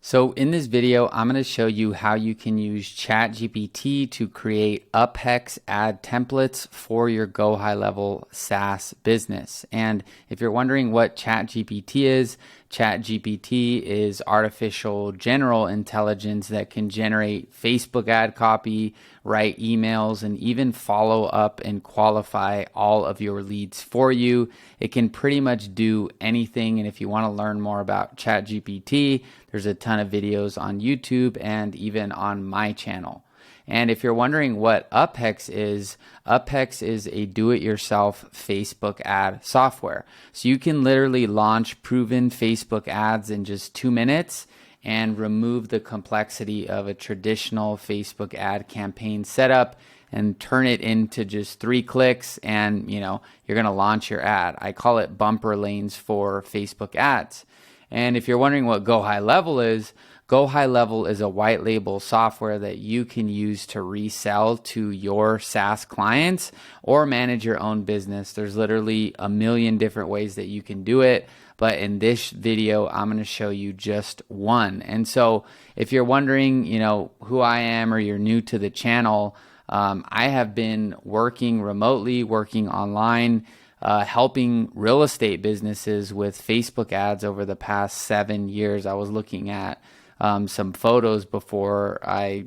So in this video, I'm going to show you how you can use ChatGPT to create UpHex ad templates for your GoHighLevel SaaS business. And if you're wondering what ChatGPT is artificial general intelligence that can generate Facebook ad copy, write emails, and even follow up and qualify all of your leads for you. It can pretty much do anything. And if you want to learn more about ChatGPT, there's a ton of videos on YouTube and even on my channel. And if you're wondering what UpHex is a do-it-yourself Facebook ad software. So you can literally launch proven Facebook ads in just 2 minutes and remove the complexity of a traditional Facebook ad campaign setup and turn it into just 3 clicks and you're going to launch your ad. I call it bumper lanes for Facebook ads. And if you're wondering what GoHighLevel is a white label software that you can use to resell to your SaaS clients or manage your own business. There's literally a million different ways that you can do it, but in this video, I'm going to show you just one. And so if you're wondering, who I am, or you're new to the channel, I have been working remotely, working online, helping real estate businesses with Facebook ads over the past 7 years. I was looking at some photos before I,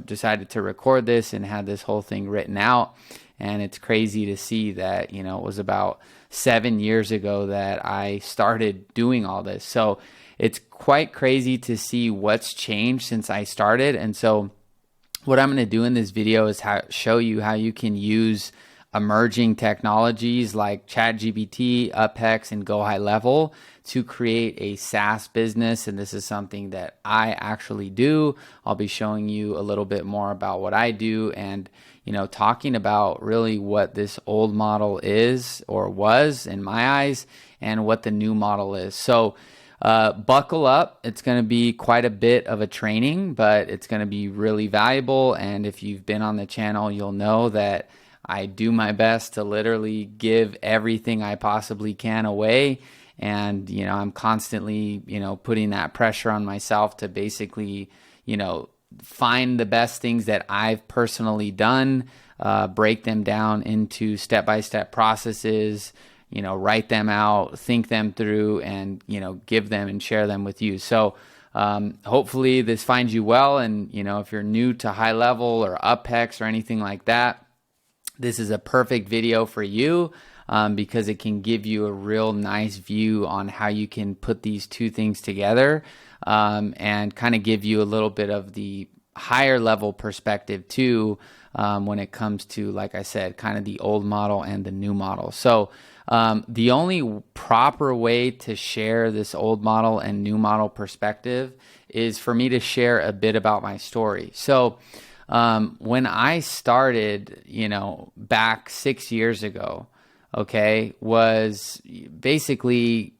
decided to record this and had this whole thing written out. And it's crazy to see that, it was about 7 years ago that I started doing all this. So it's quite crazy to see what's changed since I started. And so what I'm going to do in this video is show you how you can use emerging technologies like ChatGPT, UpHex, and GoHighLevel to create a SaaS business. And this is something that I actually do. I'll be showing you a little bit more about what I do and, talking about really what this old model is or was in my eyes and what the new model is. So buckle up. It's going to be quite a bit of a training, but it's going to be really valuable. And if you've been on the channel, you'll know that I do my best to literally give everything I possibly can away. And, I'm constantly, putting that pressure on myself to basically, find the best things that I've personally done, break them down into step-by-step processes, write them out, think them through, and, give them and share them with you. So hopefully this finds you well. And, if you're new to HighLevel or UpHex or anything like that, this is a perfect video for you because it can give you a real nice view on how you can put these two things together and kind of give you a little bit of the higher level perspective too when it comes to, like I said, kind of the old model and the new model. So the only proper way to share this old model and new model perspective is for me to share a bit about my story. So when I started, back 6 years ago, was basically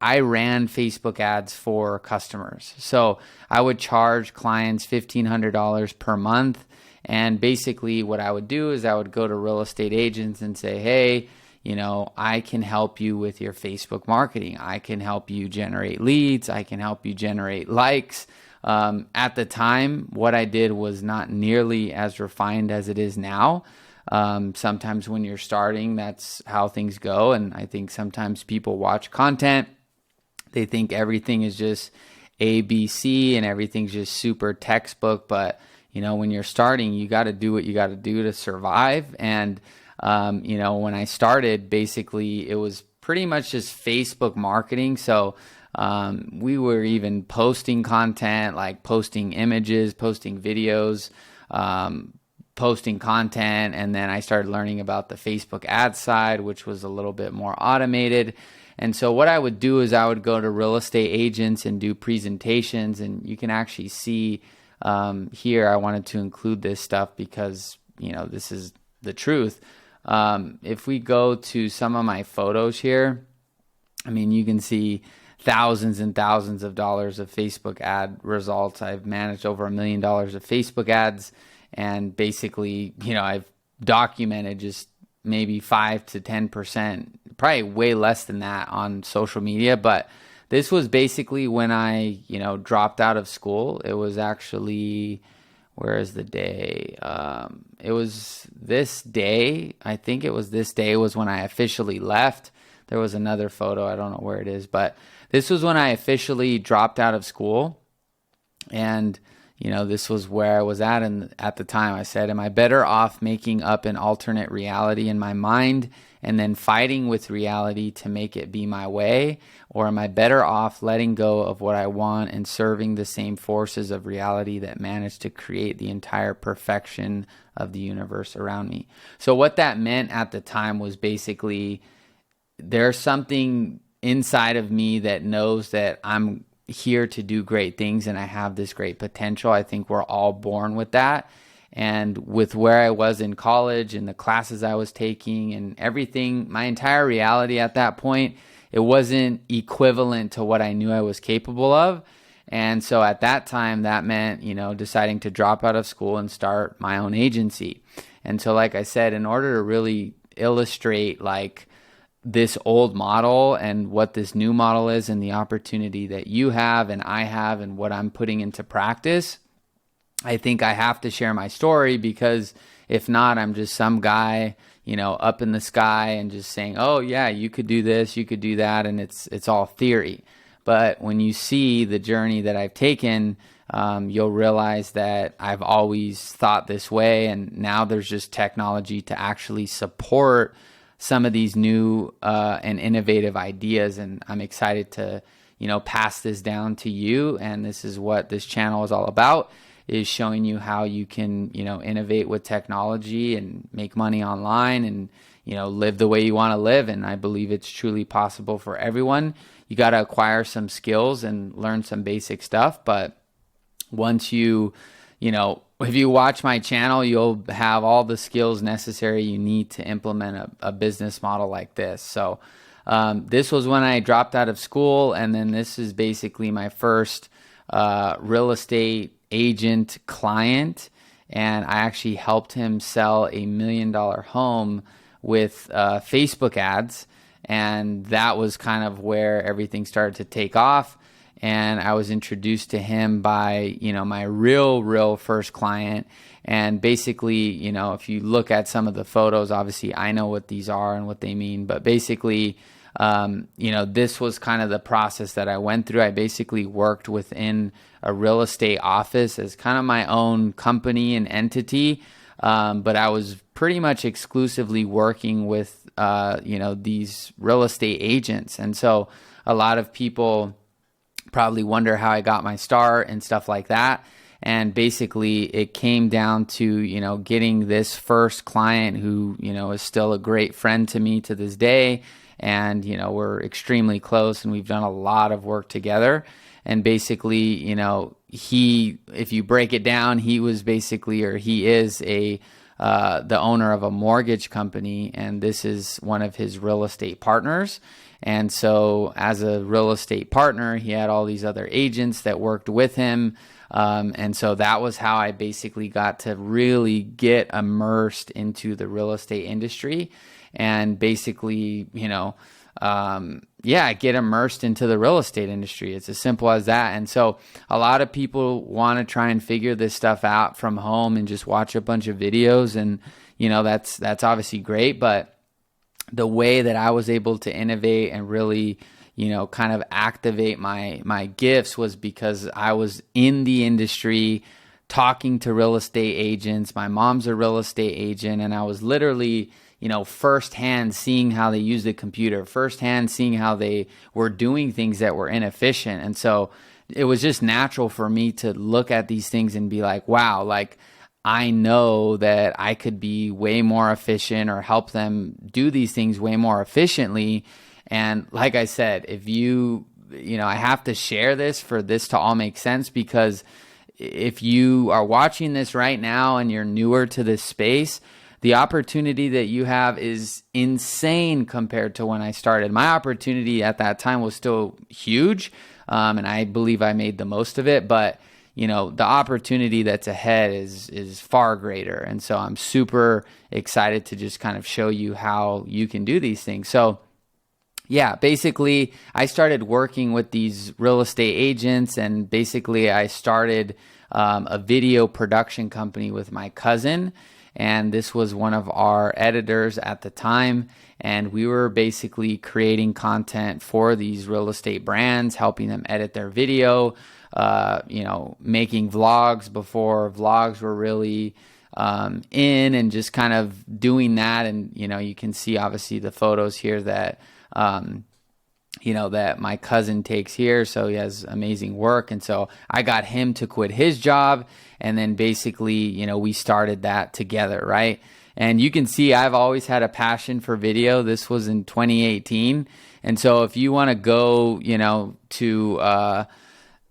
I ran Facebook ads for customers. So I would charge clients $1,500 per month. And basically what I would do is I would go to real estate agents and say, hey, I can help you with your Facebook marketing. I can help you generate leads. I can help you generate likes. At the time, what I did was not nearly as refined as it is now. Sometimes when you're starting, that's how things go. And I think sometimes people watch content, they think everything is just A, B, C, and everything's just super textbook. But, when you're starting, you got to do what you got to do to survive. And, when I started, basically, it was pretty much just Facebook marketing. So we were even posting content, like posting images, posting videos, posting content. And then I started learning about the Facebook ad side, which was a little bit more automated. And so what I would do is I would go to real estate agents and do presentations. And you can actually see here, I wanted to include this stuff because, this is the truth. If we go to some of my photos here, you can see thousands and thousands of dollars of Facebook ad results. I've managed over $1 million of Facebook ads. And basically, I've documented just maybe 5 to 10%, probably way less than that on social media. But this was basically when I, dropped out of school. It was actually, where is the day? It was this day. I think it was this day was when I officially left. There was another photo. I don't know where it is, but this was when I officially dropped out of school. And, this was where I was at. And at the time I said, am I better off making up an alternate reality in my mind and then fighting with reality to make it be my way? Or am I better off letting go of what I want and serving the same forces of reality that managed to create the entire perfection of the universe around me? So what that meant at the time was basically there's something inside of me that knows that I'm here to do great things and I have this great potential. I think we're all born with that. And with where I was in college and the classes I was taking and everything, my entire reality at that point, it wasn't equivalent to what I knew I was capable of. And so at that time, that meant, deciding to drop out of school and start my own agency. And so, like I said, in order to really illustrate like this old model and what this new model is and the opportunity that you have and I have and what I'm putting into practice, I think I have to share my story, because if not, I'm just some guy, up in the sky and just saying, oh yeah, you could do this, you could do that. And it's all theory. But when you see the journey that I've taken, you'll realize that I've always thought this way. And now there's just technology to actually support some of these new and innovative ideas. And I'm excited to, pass this down to you. And this is what this channel is all about, is showing you how you can, innovate with technology and make money online and, live the way you want to live. And I believe it's truly possible for everyone. You got to acquire some skills and learn some basic stuff. But once if you watch my channel, you'll have all the skills necessary you need to implement a business model like this. So this was when I dropped out of school. And then this is basically my first real estate agent client. And I actually helped him sell $1 million home with Facebook ads. And that was kind of where everything started to take off. And I was introduced to him by, my real first client. And basically, if you look at some of the photos, obviously I know what these are and what they mean. But basically, this was kind of the process that I went through. I basically worked within a real estate office as kind of my own company and entity. But I was pretty much exclusively working with, these real estate agents. And so a lot of people probably wonder how I got my start and stuff like that. And basically it came down to, getting this first client who, is still a great friend to me to this day. And, we're extremely close and we've done a lot of work together. And basically, if you break it down, he was basically, or he is the owner of a mortgage company, and this is one of his real estate partners. And so as a real estate partner, he had all these other agents that worked with him. And so that was how I basically got to really get immersed into the real estate industry and basically, get immersed into the real estate industry. It's as simple as that. And so a lot of people want to try and figure this stuff out from home and just watch a bunch of videos. And, that's obviously great. But the way that I was able to innovate and really, kind of activate my gifts was because I was in the industry talking to real estate agents. My mom's a real estate agent, and I was literally, firsthand seeing how they use the computer, firsthand seeing how they were doing things that were inefficient. And so it was just natural for me to look at these things and be like, wow, like I know that I could be way more efficient or help them do these things way more efficiently. And like I said, if I have to share this for this to all make sense, because if you are watching this right now and you're newer to this space, the opportunity that you have is insane compared to when I started. My opportunity at that time was still huge, and I believe I made the most of it, but the opportunity that's ahead is far greater. And so I'm super excited to just kind of show you how you can do these things. So, Yeah, basically, I started working with these real estate agents, and basically, I started a video production company with my cousin. And this was one of our editors at the time. And we were basically creating content for these real estate brands, helping them edit their video, making vlogs before vlogs were really in, and just kind of doing that. And, you can see obviously the photos here that that my cousin takes here. So he has amazing work. And so I got him to quit his job. And then basically, we started that together, right? And you can see I've always had a passion for video. This was in 2018. And so if you want to go, to,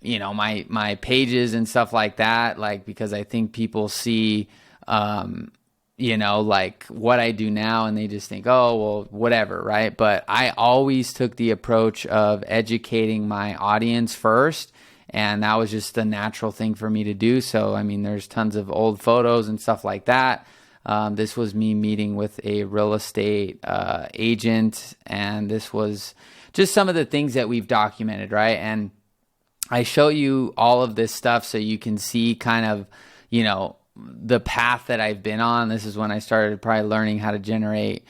my pages and stuff like that, like, because I think people see, like what I do now, and they just think, oh, well, whatever, right? But I always took the approach of educating my audience first, and that was just the natural thing for me to do. So, I mean, there's tons of old photos and stuff like that. This was me meeting with a real estate agent, and this was just some of the things that we've documented, right? And I show you all of this stuff so you can see kind of, the path that I've been on. This is when I started probably learning how to generate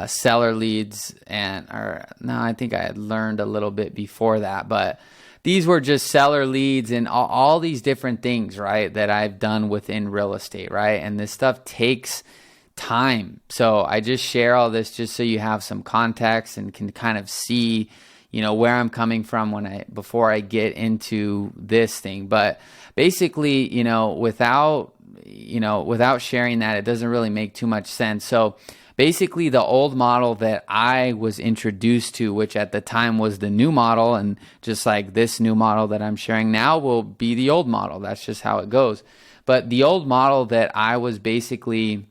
seller leads, I think I had learned a little bit before that, but these were just seller leads and all these different things, right, that I've done within real estate, right? And this stuff takes time. So I just share all this just so you have some context and can kind of see, where I'm coming from before I get into this thing. But basically, without sharing that, it doesn't really make too much sense. So basically, the old model that I was introduced to, which at the time was the new model, and just like this new model that I'm sharing now will be the old model. That's just how it goes. But the old model that I was basically,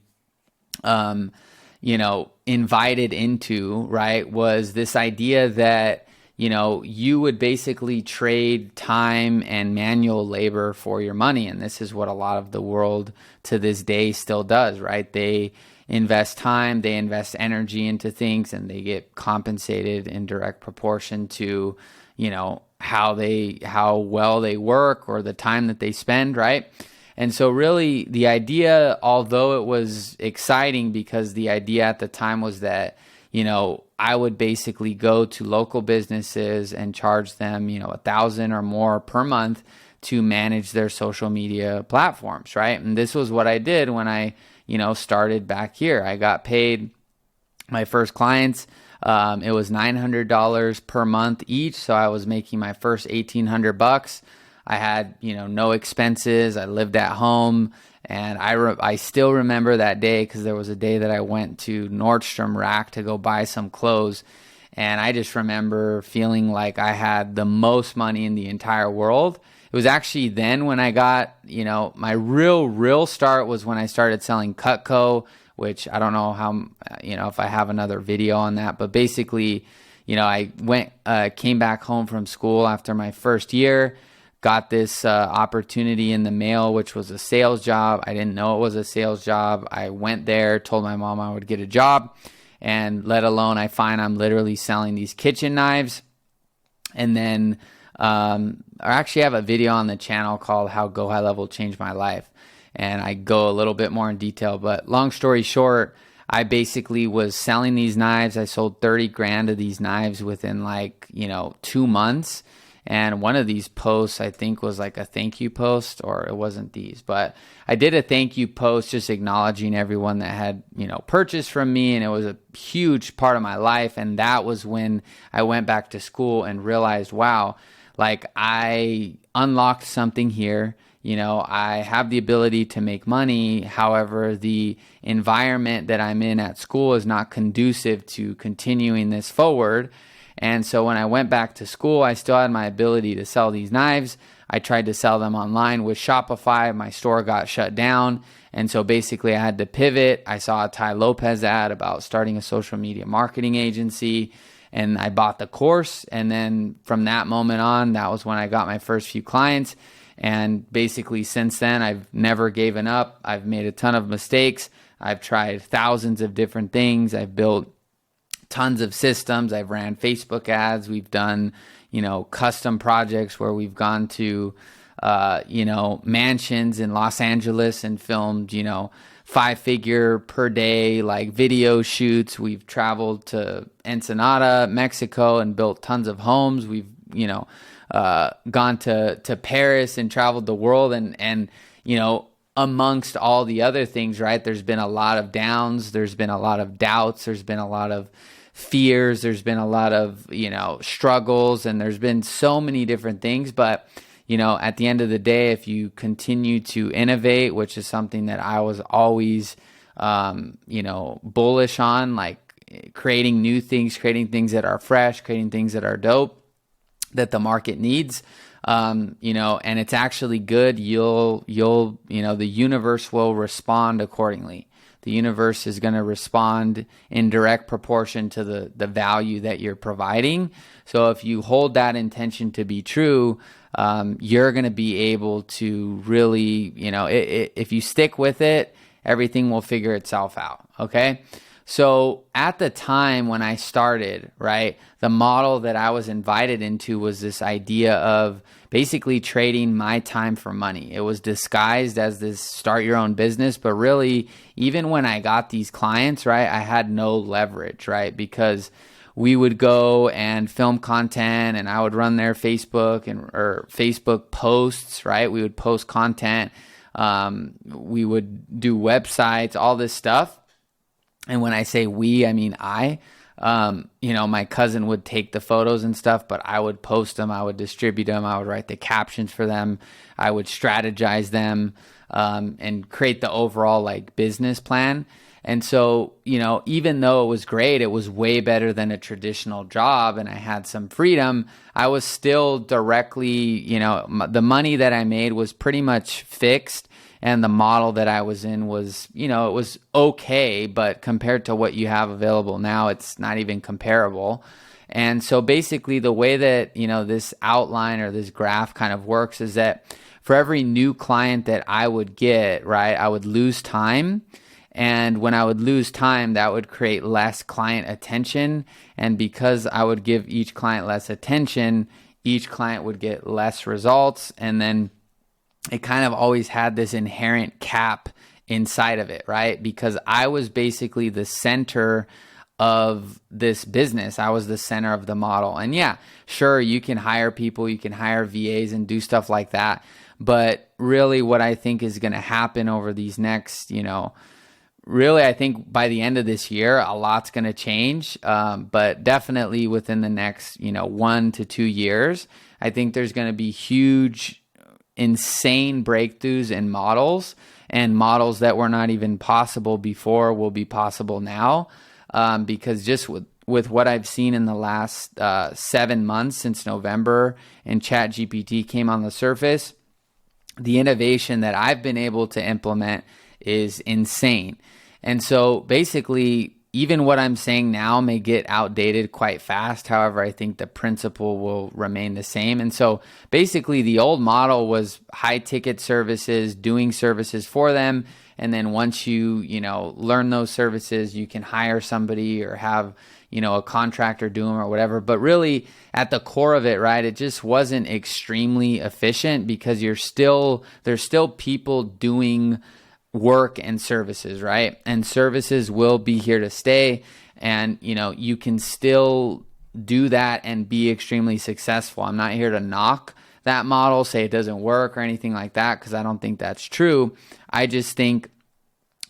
invited into, right, was this idea that, you would basically trade time and manual labor for your money. And this is what a lot of the world to this day still does, right? They invest time, they invest energy into things, and they get compensated in direct proportion to, how well they work or the time that they spend, right? And so really the idea, although it was exciting, because the idea at the time was that, I would basically go to local businesses and charge them, $1,000 or more per month to manage their social media platforms, right? And this was what I did when I, started back here. I got paid my first clients. It was $900 per month each. So I was making my first $1,800. I had, no expenses. I lived at home. And I still remember that day, because there was a day that I went to Nordstrom Rack to go buy some clothes. And I just remember feeling like I had the most money in the entire world. It was actually then when I got, my real start was when I started selling Cutco, which I don't know how, if I have another video on that. But basically, I came back home from school after my first year, got this opportunity in the mail, which was a sales job. I didn't know it was a sales job. I went there, told my mom I would get a job, and let alone I'm literally selling these kitchen knives. And then I actually have a video on the channel called How GoHighLevel Changed My Life. And I go a little bit more in detail, but long story short, I basically was selling these knives. I sold 30 grand of these knives within 2 months. And one of these posts, I think, was like a thank you post, or it wasn't these, but I did a thank you post just acknowledging everyone that had, purchased from me. And it was a huge part of my life. And that was when I went back to school and realized, wow, I unlocked something here. I have the ability to make money. However, the environment that I'm in at school is not conducive to continuing this forward. And so when I went back to school, I still had my ability to sell these knives. I tried to sell them online with Shopify. My store got shut down. And so basically I had to pivot. I saw a Ty Lopez ad about starting a social media marketing agency, and I bought the course. And then from that moment on, that was when I got my first few clients. And basically since then, I've never given up. I've made a ton of mistakes. I've tried thousands of different things. I've built tons of systems. I've ran Facebook ads. We've done, custom projects where we've gone to, mansions in Los Angeles and filmed, 5-figure per day, like video shoots. We've traveled to Ensenada, Mexico, and built tons of homes. We've, gone to Paris and traveled the world, and amongst all the other things, right? There's been a lot of downs. There's been a lot of doubts. There's been a lot of fears. There's been a lot of, struggles, and there's been so many different things. But, at the end of the day, if you continue to innovate, which is something that I was always, bullish on, like creating new things, creating things that are fresh, creating things that are dope, that the market needs, and it's actually good, the universe will respond accordingly. The universe is going to respond in direct proportion to the value that you're providing. So if you hold that intention to be true, you're going to be able to really, if you stick with it, everything will figure itself out. Okay. So at the time when I started, right, the model that I was invited into was this idea of basically trading my time for money. It was disguised as this start your own business, but really, even when I got these clients, right, I had no leverage, right, because we would go and film content, and I would run their Facebook or Facebook posts, right? We would post content. We would do websites, all this stuff. And when I say we, I mean I. My cousin would take the photos and stuff, but I would post them, I would distribute them, I would write the captions for them, I would strategize them, and create the overall like business plan. And so, even though it was great, it was way better than a traditional job, and I had some freedom, I was still directly, the money that I made was pretty much fixed. And the model that I was in was, it was okay, but compared to what you have available now, it's not even comparable. And so basically the way that, this outline or this graph kind of works is that for every new client that I would get, right, I would lose time. And when I would lose time, that would create less client attention. And because I would give each client less attention, each client would get less results. And then it kind of always had this inherent cap inside of it, right? Because I was basically the center of this business. I was the center of the model. And yeah, sure, you can hire people, you can hire VAs and do stuff like that. But really what I think is going to happen over these next, really, I think by the end of this year, a lot's going to change. But definitely within the next, 1 to 2 years, I think there's going to be huge, insane breakthroughs in models, and models that were not even possible before will be possible now, because just with what I've seen in the last 7 months since November and ChatGPT came on the surface, the innovation that I've been able to implement is insane. And so basically, even what I'm saying now may get outdated quite fast. However, I think the principle will remain the same. And so basically the old model was high ticket services, doing services for them. And then once you, learn those services, you can hire somebody or have, a contractor do them or whatever. But really at the core of it, right, it just wasn't extremely efficient because there's still people doing work and services, right? And services will be here to stay. And, you can still do that and be extremely successful. I'm not here to knock that model, say it doesn't work or anything like that, because I don't think that's true. I just think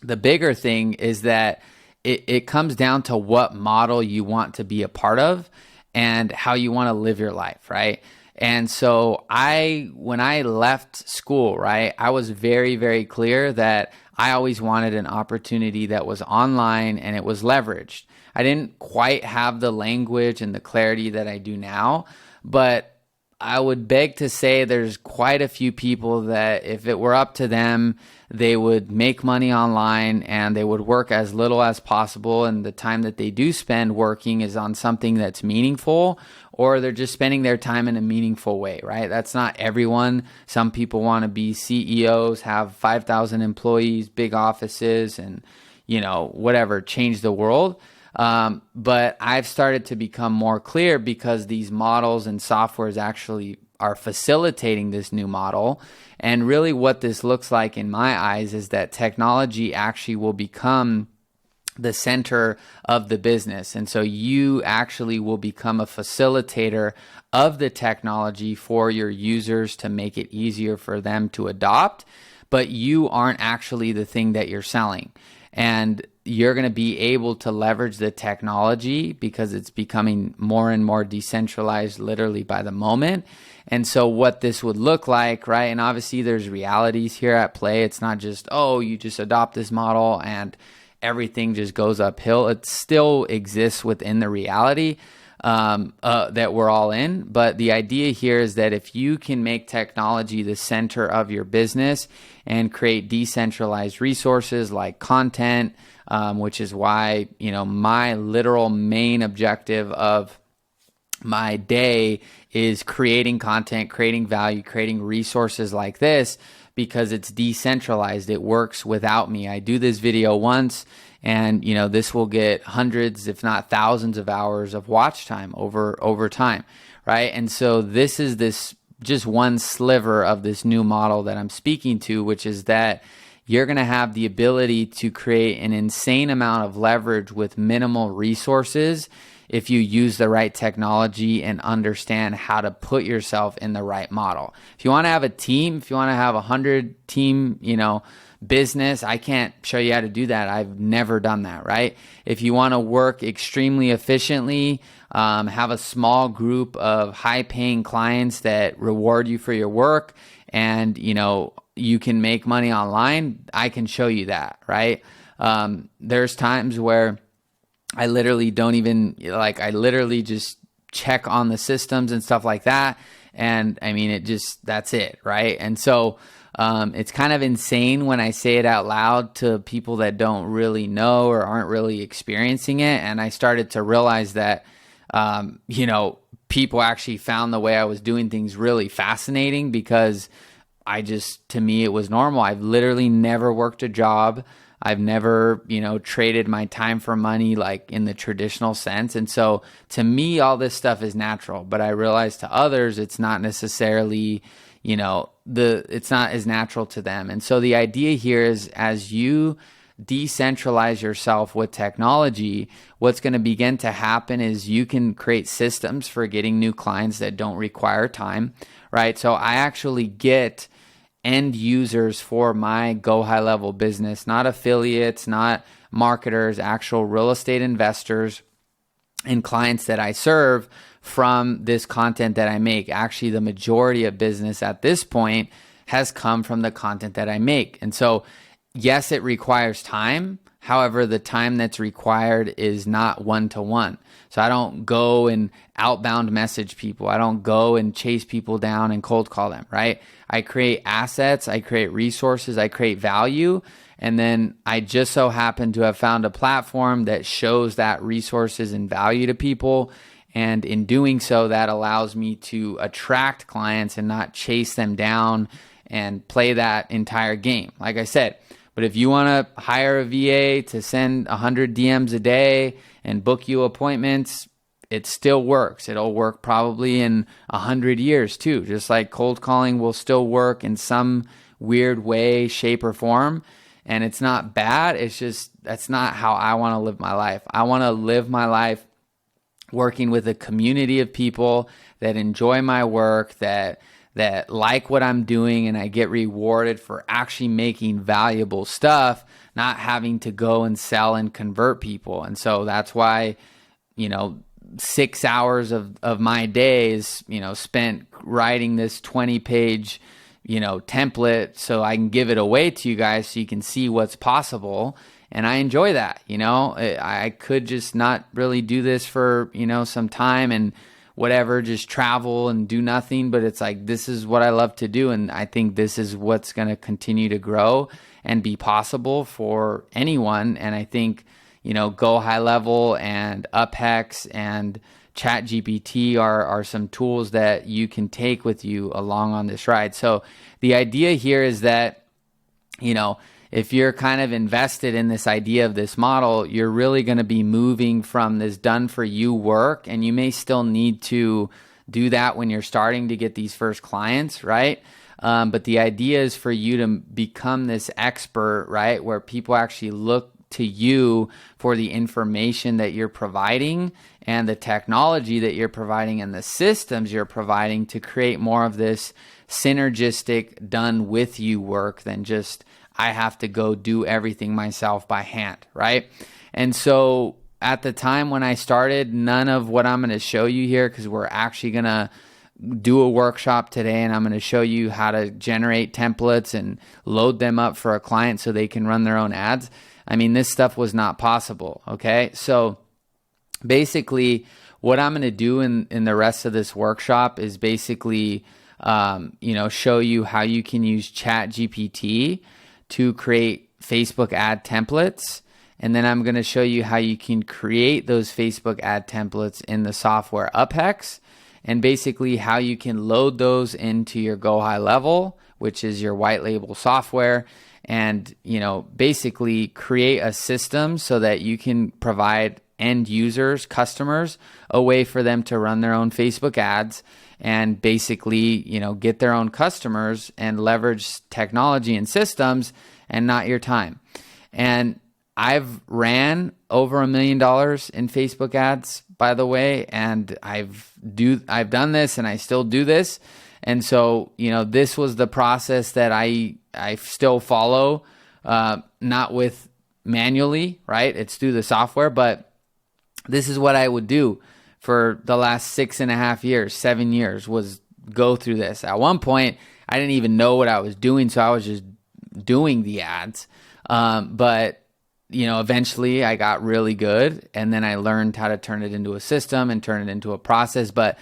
the bigger thing is that it comes down to what model you want to be a part of and how you want to live your life, right? And so when I left school, right, I was very, very clear that I always wanted an opportunity that was online and it was leveraged. I didn't quite have the language and the clarity that I do now, but I would beg to say there's quite a few people that if it were up to them, they would make money online and they would work as little as possible. And the time that they do spend working is on something that's meaningful, or they're just spending their time in a meaningful way, right? That's not everyone. Some people want to be CEOs, have 5,000 employees, big offices, and, whatever, change the world. But I've started to become more clear because these models and softwares actually are facilitating this new model. And really what this looks like in my eyes is that technology actually will become the center of the business. And so you actually will become a facilitator of the technology for your users to make it easier for them to adopt, but you aren't actually the thing that you're selling. And you're going to be able to leverage the technology because it's becoming more and more decentralized literally by the moment. And so what this would look like, right? And obviously there's realities here at play. It's not just, oh, you just adopt this model and everything just goes uphill. It still exists within the reality that we're all in. But the idea here is that if you can make technology the center of your business and create decentralized resources like content, which is why, my literal main objective of my day is creating content, creating value, creating resources like this, because it's decentralized. It works without me. I do this video once and this will get hundreds, if not thousands of hours of watch time over time, right? And so this is just one sliver of this new model that I'm speaking to, which is that you're going to have the ability to create an insane amount of leverage with minimal resources if you use the right technology and understand how to put yourself in the right model. If you want to have a team, if you want to have 100 team, business, I can't show you how to do that. I've never done that, right? If you want to work extremely efficiently, have a small group of high-paying clients that reward you for your work, and you can make money online, I can show you that, right? There's times where I literally don't even, I literally just check on the systems and stuff like that. And I mean, that's it, right? And so it's kind of insane when I say it out loud to people that don't really know or aren't really experiencing it. And I started to realize that, people actually found the way I was doing things really fascinating because to me, it was normal. I've literally never worked a job. I've never, traded my time for money like in the traditional sense. And so to me, all this stuff is natural, but I realize to others, it's not necessarily, it's not as natural to them. And so the idea here is as you decentralize yourself with technology, what's going to begin to happen is you can create systems for getting new clients that don't require time, right? So I actually get end users for my GoHighLevel business, not affiliates, not marketers, actual real estate investors and clients that I serve from this content that I make. Actually, the majority of business at this point has come from the content that I make. And so, yes, it requires time. However, the time that's required is not one-to-one. So I don't go and outbound message people. I don't go and chase people down and cold call them, right? I create assets, I create resources, I create value, and then I just so happen to have found a platform that shows that resources and value to people. And in doing so, that allows me to attract clients and not chase them down and play that entire game. Like I said, but if you want to hire a VA to send 100 DMs a day and book you appointments, it still works. It'll work probably in 100 years too. Just like cold calling will still work in some weird way, shape, or form. And it's not bad. It's just that's not how I want to live my life. I want to live my life working with a community of people that enjoy my work, that like what I'm doing, and I get rewarded for actually making valuable stuff, not having to go and sell and convert people. And so that's why, 6 hours of my day is, spent writing this 20-page, template so I can give it away to you guys so you can see what's possible. And I enjoy that. I could just not really do this for, some time and whatever, just travel and do nothing. But it's like, this is what I love to do. And I think this is what's going to continue to grow and be possible for anyone. And I think, GoHighLevel and UpHex and ChatGPT are some tools that you can take with you along on this ride. So the idea here is that, if you're kind of invested in this idea of this model, you're really going to be moving from this done for you work, and you may still need to do that when you're starting to get these first clients, right? But the idea is for you to become this expert, right? Where people actually look to you for the information that you're providing and the technology that you're providing and the systems you're providing to create more of this synergistic done with you work than just I have to go do everything myself by hand, right? And so at the time when I started, none of what I'm going to show you here, because we're actually going to do a workshop today and I'm going to show you how to generate templates and load them up for a client so they can run their own ads. I mean, this stuff was not possible, okay? So basically what I'm going to do in the rest of this workshop is basically, show you how you can use ChatGPT to create Facebook ad templates. And then I'm going to show you how you can create those Facebook ad templates in the software UpHex, and basically how you can load those into your GoHighLevel, which is your white label software, and basically create a system so that you can provide end users, customers, a way for them to run their own Facebook ads and basically get their own customers and leverage technology and systems and not your time. And I've ran over $1 million in Facebook ads, by the way, and I've done this and I still do this. And so, this was the process that I still follow, not with manually, right? It's through the software, but this is what I would do for the last 6.5 years, 7 years, was go through this. At one point, I didn't even know what I was doing, so I was just doing the ads. But eventually I got really good, and then I learned how to turn it into a system and turn it into a process. But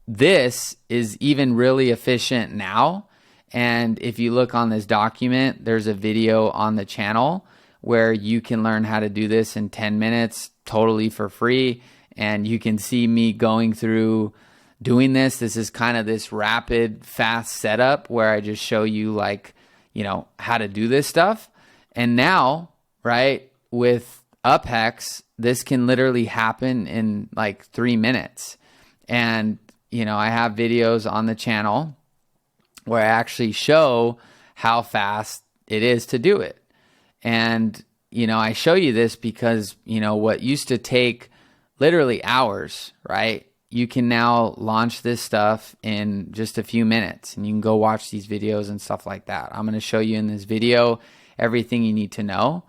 this is even really efficient now. And if you look on this document, there's a video on the channel where you can learn how to do this in 10 minutes totally for free. And you can see me going through doing this. This is kind of this rapid, fast setup where I just show you how to do this stuff. And now, right, with UpHex, this can literally happen in 3 minutes. And, I have videos on the channel where I actually show how fast it is to do it. And, I show you this because, what used to take literally hours, right? You can now launch this stuff in just a few minutes, and you can go watch these videos and stuff like that. I'm going to show you in this video everything you need to know.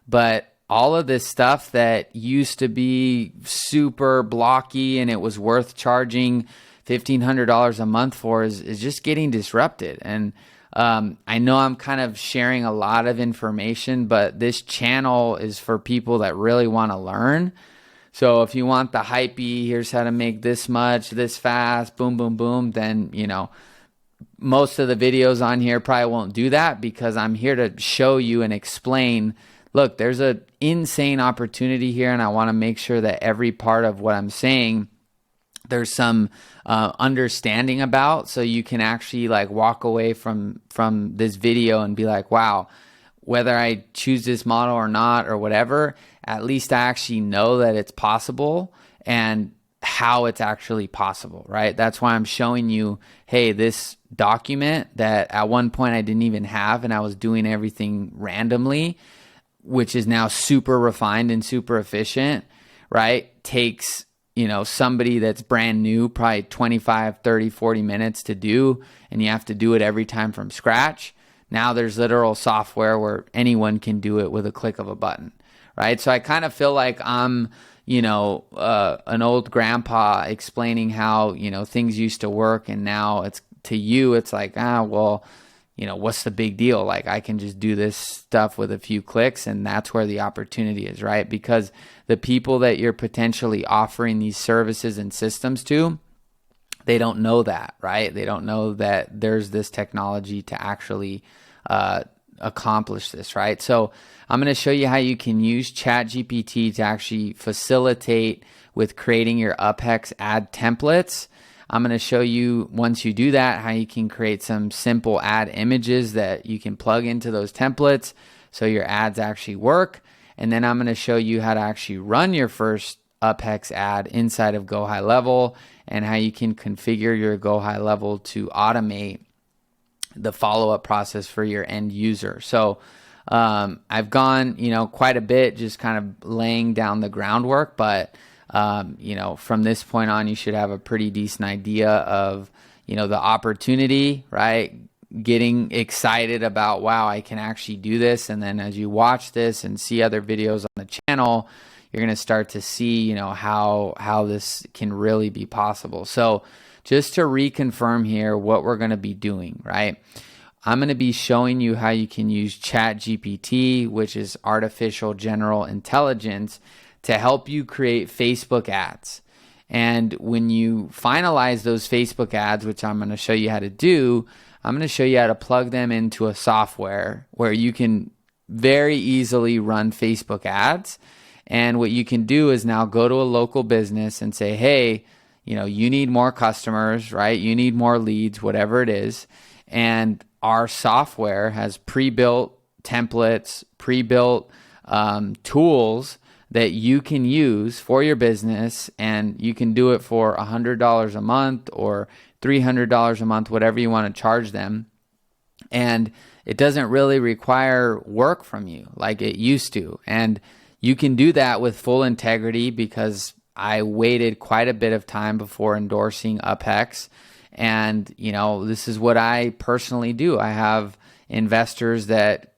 But all of this stuff that used to be super blocky and it was worth charging $1,500 a month for is just getting disrupted. And I know I'm kind of sharing a lot of information, but this channel is for people that really want to learn. So if you want the hypey, here's how to make this much, this fast, boom, boom, boom, then, most of the videos on here probably won't do that, because I'm here to show you and explain, look, there's an insane opportunity here, and I want to make sure that every part of what I'm saying, there's some understanding about, so you can actually walk away from this video and be like, wow, whether I choose this model or not or whatever, at least I actually know that it's possible and how it's actually possible, right? That's why I'm showing you, hey, this document that at one point I didn't even have, and I was doing everything randomly, which is now super refined and super efficient, right? Takes, somebody that's brand new, probably 25, 30, 40 minutes to do, and you have to do it every time from scratch. Now there's literal software where anyone can do it with a click of a button, right? So I kind of feel like I'm, an old grandpa explaining how, things used to work, and now it's to you, it's like, what's the big deal? I can just do this stuff with a few clicks, and that's where the opportunity is, right? Because the people that you're potentially offering these services and systems to, they don't know that, right? They don't know that there's this technology to actually accomplish this, right? So I'm going to show you how you can use ChatGPT to actually facilitate with creating your UpHex ad templates. I'm going to show you, once you do that, how you can create some simple ad images that you can plug into those templates so your ads actually work. And then I'm going to show you how to actually run your first UpHex ad inside of GoHighLevel, and how you can configure your GoHighLevel to automate the follow-up process for your end user. So I've gone, quite a bit, just kind of laying down the groundwork, but from this point on, you should have a pretty decent idea of, the opportunity, right? Getting excited about, wow, I can actually do this. And then as you watch this and see other videos on the channel, you're going to start to see, how this can really be possible. So just to reconfirm here what we're going to be doing, right? I'm going to be showing you how you can use ChatGPT, which is artificial general intelligence, to help you create Facebook ads. And when you finalize those Facebook ads, which I'm going to show you how to do, I'm going to show you how to plug them into a software where you can very easily run Facebook ads. And what you can do is now go to a local business and say, hey, you need more customers, right? You need more leads, whatever it is. And our software has pre-built templates, pre-built tools that you can use for your business, and you can do it for $100 a month or $300 a month, whatever you want to charge them. And it doesn't really require work from you like it used to. And you can do that with full integrity, because I waited quite a bit of time before endorsing UpHex. And, this is what I personally do. I have investors that,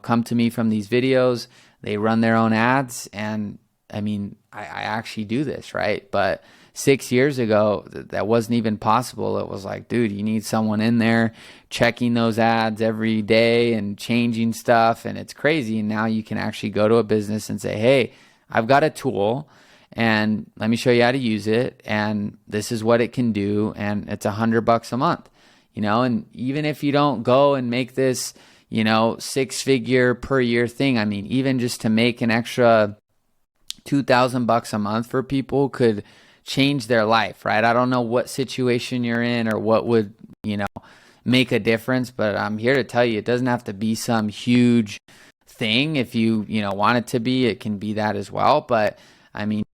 come to me from these videos. They run their own ads. And I actually do this, right? But 6 years ago, that wasn't even possible. It was like, dude, you need someone in there checking those ads every day and changing stuff. And it's crazy. And now you can actually go to a business and say, hey, I've got a tool, and let me show you how to use it. And this is what it can do. And it's $100 a month, and even if you don't go and make this, 6-figure per year thing, even just to make an extra $2,000 a month for people could change their life, right? I don't know what situation you're in or what would, make a difference, but I'm here to tell you, it doesn't have to be some huge thing. If you, want it to be, it can be that as well. But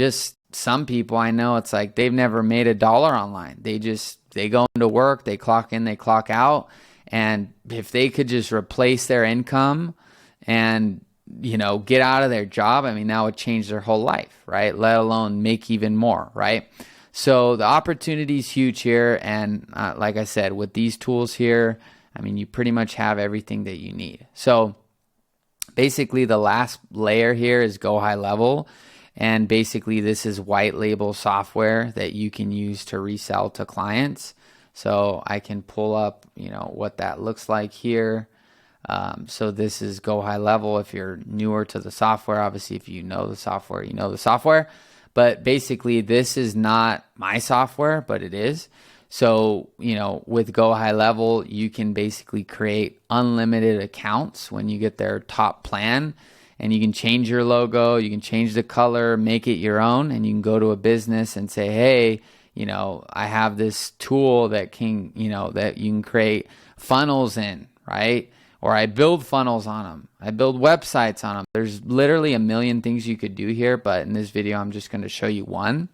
just some people I know, it's like they've never made $1 online. They go into work, they clock in, they clock out. And if they could just replace their income and, get out of their job, that would change their whole life, right? Let alone make even more, right? So the opportunity is huge here. And like I said, with these tools here, you pretty much have everything that you need. So basically the last layer here is GoHighLevel. And basically this is white label software that you can use to resell to clients. So I can pull up, what that looks like here. So this is GoHighLevel. If you're newer to the software, obviously if you know the software, you know the software. But basically this is not my software, but it is. So, with GoHighLevel, you can basically create unlimited accounts when you get their top plan. And you can change your logo, you can change the color, make it your own, and you can go to a business and say, hey, I have this tool that can, that you can create funnels in, right? Or I build funnels on them. I build websites on them. There's literally a million things you could do here, but in this video, I'm just going to show you one.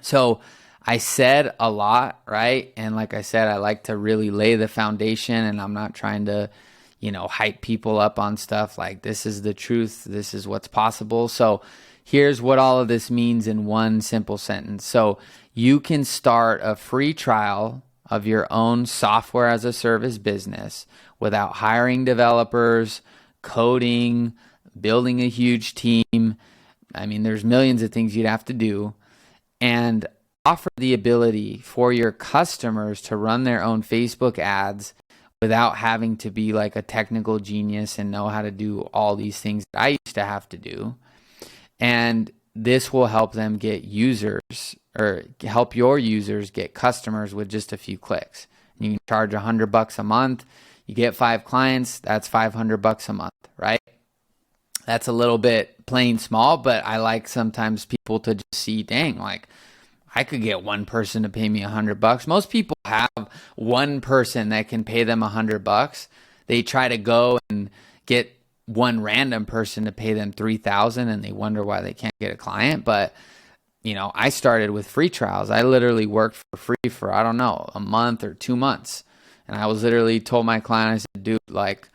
So I said a lot, right? And like I said, I like to really lay the foundation, and I'm not trying to, hype people up on stuff like this is the truth. This is what's possible. So here's what all of this means in one simple sentence. So you can start a free trial of your own software as a service business without hiring developers, coding, building a huge team. There's millions of things you'd have to do, and offer the ability for your customers to run their own Facebook ads without having to be like a technical genius and know how to do all these things that I used to have to do. And this will help them get users, or help your users get customers with just a few clicks. You can charge $100 a month. You get 5 clients, that's $500 a month, right? That's a little bit plain small, but I like sometimes people to just see, dang, like I could get one person to pay me $100. Most people have one person that can pay them $100. They try to go and get one random person to pay them $3,000 and they wonder why they can't get a client. But I started with free trials. I literally worked for free for, I don't know, a month or 2 months. And I was literally told my client, I said, dude, like,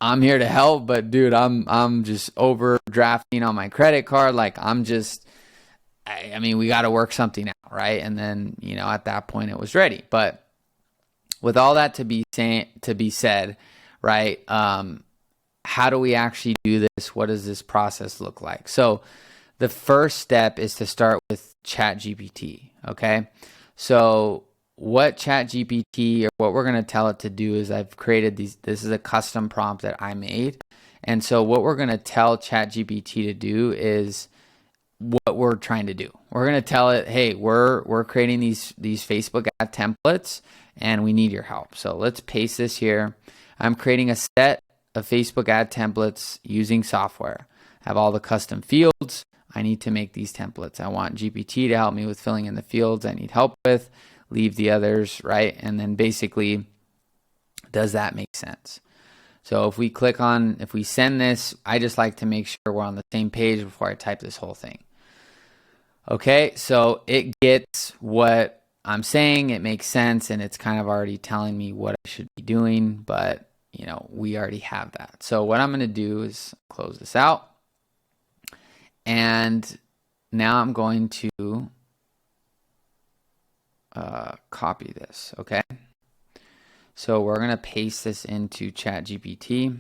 I'm here to help, but dude, I'm just overdrafting on my credit card. Like, I mean, we got to work something out, right? And then, at that point it was ready. But with all that to be said, right? How do we actually do this? What does this process look like? So the first step is to start with ChatGPT, okay? So what ChatGPT, or what we're going to tell it to do, is I've created this is a custom prompt that I made. And so what we're going to tell ChatGPT to do is what we're trying to do. We're going to tell it, hey, we're creating these Facebook ad templates and we need your help. So let's paste this here. I'm creating a set of Facebook ad templates using software. I have all the custom fields. I need to make these templates. I want GPT to help me with filling in the fields I need help with. Leave the others, right? And then basically, does that make sense? So if we send this, I just like to make sure we're on the same page before I type this whole thing. Okay, so it gets what I'm saying, it makes sense, and it's kind of already telling me what I should be doing, but we already have that. So what I'm going to do is close this out. And now I'm going to copy this, okay? So we're going to paste this into ChatGPT.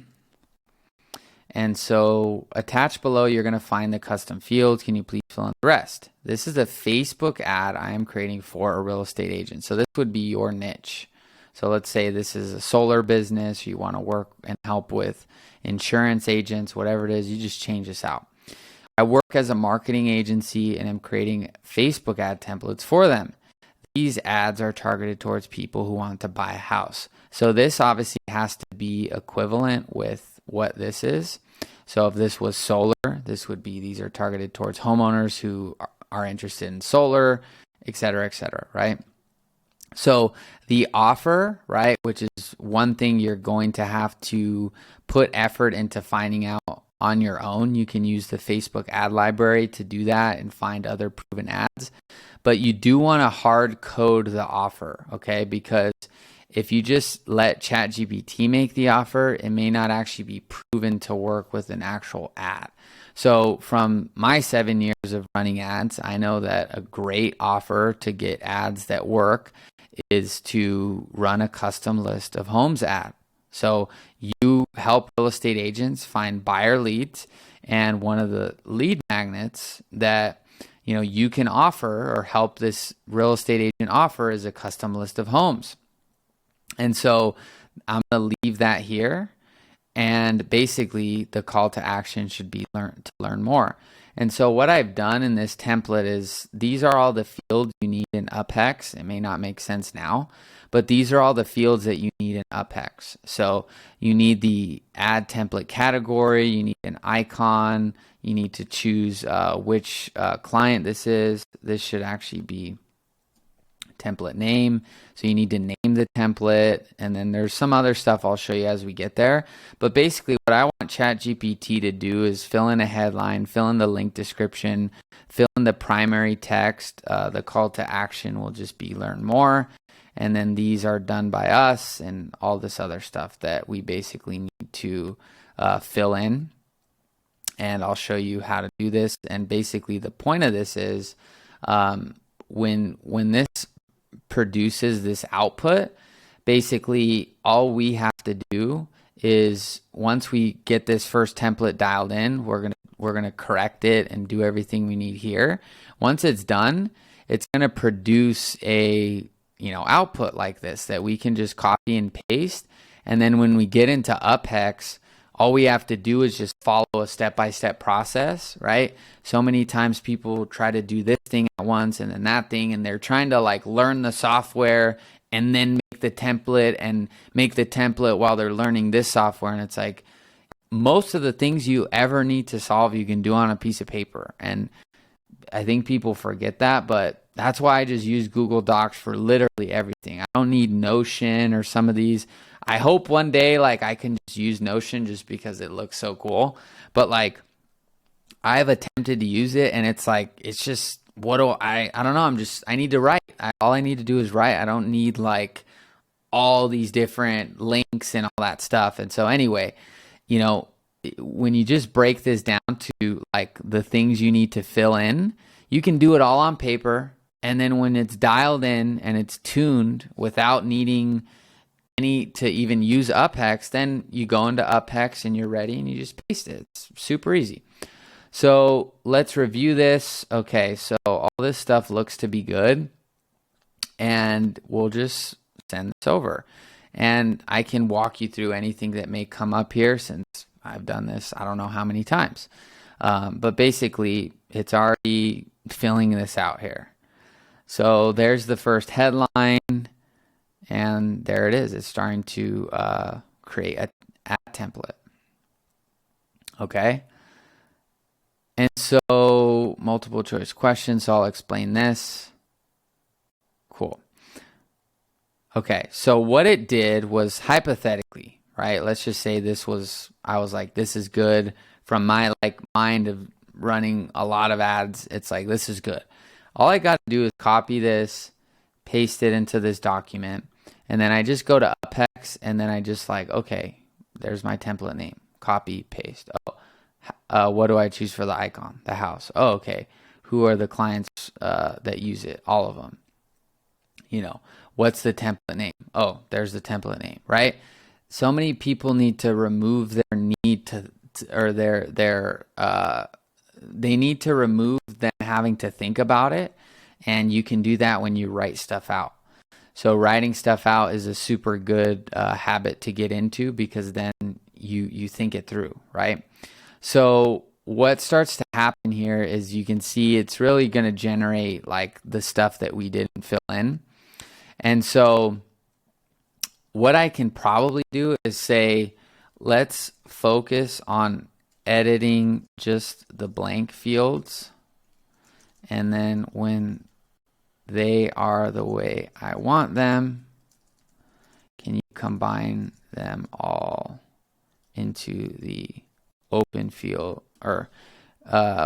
And so attached below, you're going to find the custom fields. Can you please fill in the rest? This is a Facebook ad I am creating for a real estate agent. So this would be your niche. So let's say this is a solar business. You want to work and help with insurance agents, whatever it is, you just change this out. I work as a marketing agency and I'm creating Facebook ad templates for them. These ads are targeted towards people who want to buy a house. So this obviously has to be equivalent with what this is. So if this was solar, this would be, these are targeted towards homeowners who are interested in solar, et cetera, right? So the offer, right, which is one thing you're going to have to put effort into finding out on your own. You can use the Facebook ad library to do that and find other proven ads. But you do want to hard code the offer, okay? Because if you just let ChatGPT make the offer, it may not actually be proven to work with an actual ad. So from my 7 years of running ads, I know that a great offer to get ads that work is to run a custom list of homes ad. So you help real estate agents find buyer leads, and one of the lead magnets that you can offer or help this real estate agent offer is a custom list of homes. And so I'm going to leave that here, and basically the call to action should be to learn more. And so what I've done in this template is these are all the fields you need in UpHex. It may not make sense now, but these are all the fields that you need in UpHex. So you need the ad template category, you need an icon, you need to choose which client this is. This should actually be template name. So you need to name the template, and then there's some other stuff I'll show you as we get there. But basically what I want ChatGPT to do is fill in a headline, fill in the link description, fill in the primary text. The call to action will just be learn more. And then these are done by us and all this other stuff that we basically need to fill in. And I'll show you how to do this. And basically the point of this is when this produces this output, basically all we have to do is once we get this first template dialed in, we're gonna correct it and do everything we need here. Once it's done, it's gonna produce a output like this that we can just copy and paste. And then when we get into UpHex, all we have to do is just follow a step-by-step process, right? So many times people try to do this thing at once and then that thing, and they're trying to learn the software and then make the template while they're learning this software. And it's like most of the things you ever need to solve, you can do on a piece of paper. And I think people forget that, but that's why I just use Google Docs for literally everything. I don't need Notion or some of these. I hope one day like I can just use Notion just because it looks so cool. But like I've attempted to use it and it's like, it's just, I don't know. I need to write. All I need to do is write. I don't need like all these different links and all that stuff. And so anyway, you know, when you just break this down to like the things you need to fill in, you can do it all on paper. And then when it's dialed in and it's tuned without needing any to even use UpHex, then you go into UpHex and you're ready and you just paste it. It's super easy. So let's review this. Okay, so all this stuff looks to be good. And we'll just send this over. And I can walk you through anything that may come up here since I've done this I don't know how many times. But basically, it's already filling this out here. So there's the first headline. And there it is. It's starting to create a ad template. Okay. And so multiple choice questions. So I'll explain this. Cool. Okay. So what it did was hypothetically, right? Let's just say I was like, this is good from my like mind of running a lot of ads. It's like, this is good. All I got to do is copy this, paste it into this document. And then I just go to UpHex and then I just like, okay, there's my template name, copy, paste. What do I choose for the icon? The house. Oh, okay. Who are the clients that use it? All of them. You know, what's the template name? Oh, there's the template name, right? So many people need to remove their need or they need to remove them having to think about it. And you can do that when you write stuff out. So writing stuff out is a super good habit to get into because then you think it through, right? So what starts to happen here is you can see it's really going to generate like the stuff that we didn't fill in. And so what I can probably do is say, let's focus on editing just the blank fields. And then when they are the way I want them, can you combine them all into the open field? Or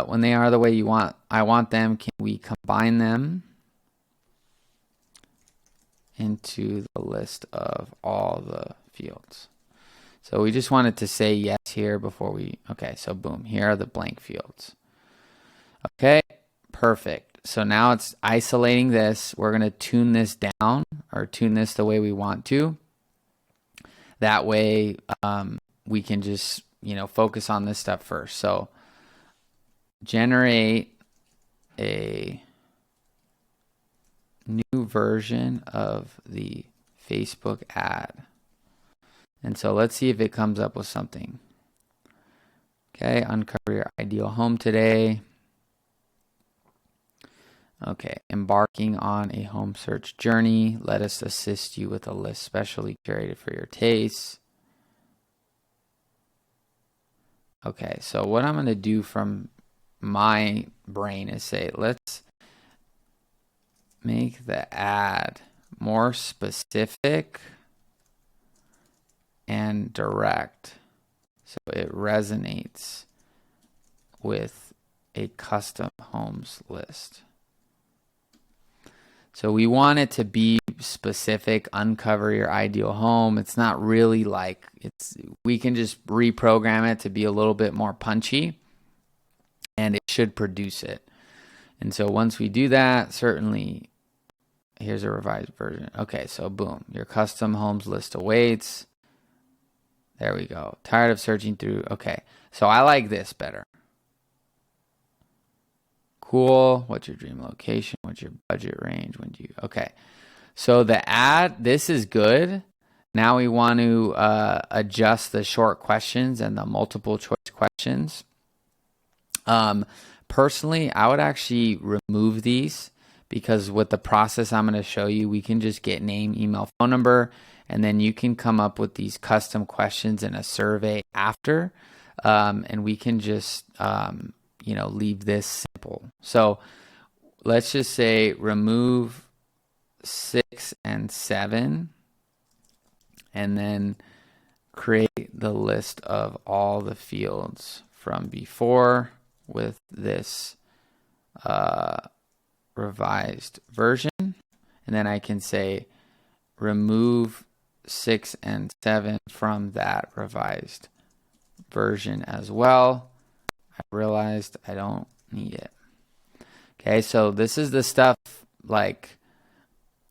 when they are the way I want them, can we combine them into the list of all the fields? So we just wanted to say yes here before okay, so boom, here are the blank fields. Okay, perfect. So now it's isolating this. We're going to tune this down or tune this the way we want to. That way we can just, focus on this stuff first. So generate a new version of the Facebook ad. And so let's see if it comes up with something. Okay, uncover your ideal home today. Okay, embarking on a home search journey. Let us assist you with a list specially curated for your tastes. Okay, so what I'm going to do from my brain is say, let's make the ad more specific and direct so it resonates with a custom homes list. So we want it to be specific, uncover your ideal home. It's not really like we can just reprogram it to be a little bit more punchy and it should produce it. And so once we do that, certainly here's a revised version. Okay, so boom, your custom homes list awaits. There we go. Tired of searching through. Okay, so I like this better. Cool. What's your dream location? What's your budget range? Okay. So the ad, this is good. Now we want to adjust the short questions and the multiple choice questions. Personally, I would actually remove these because with the process I'm going to show you, we can just get name, email, phone number, and then you can come up with these custom questions in a survey after, and we can just leave this simple. So let's just say remove 6 and 7 and then create the list of all the fields from before with this revised version. And then I can say remove 6 and 7 from that revised version as well. I realized I don't need it. Okay, so this is the stuff, like,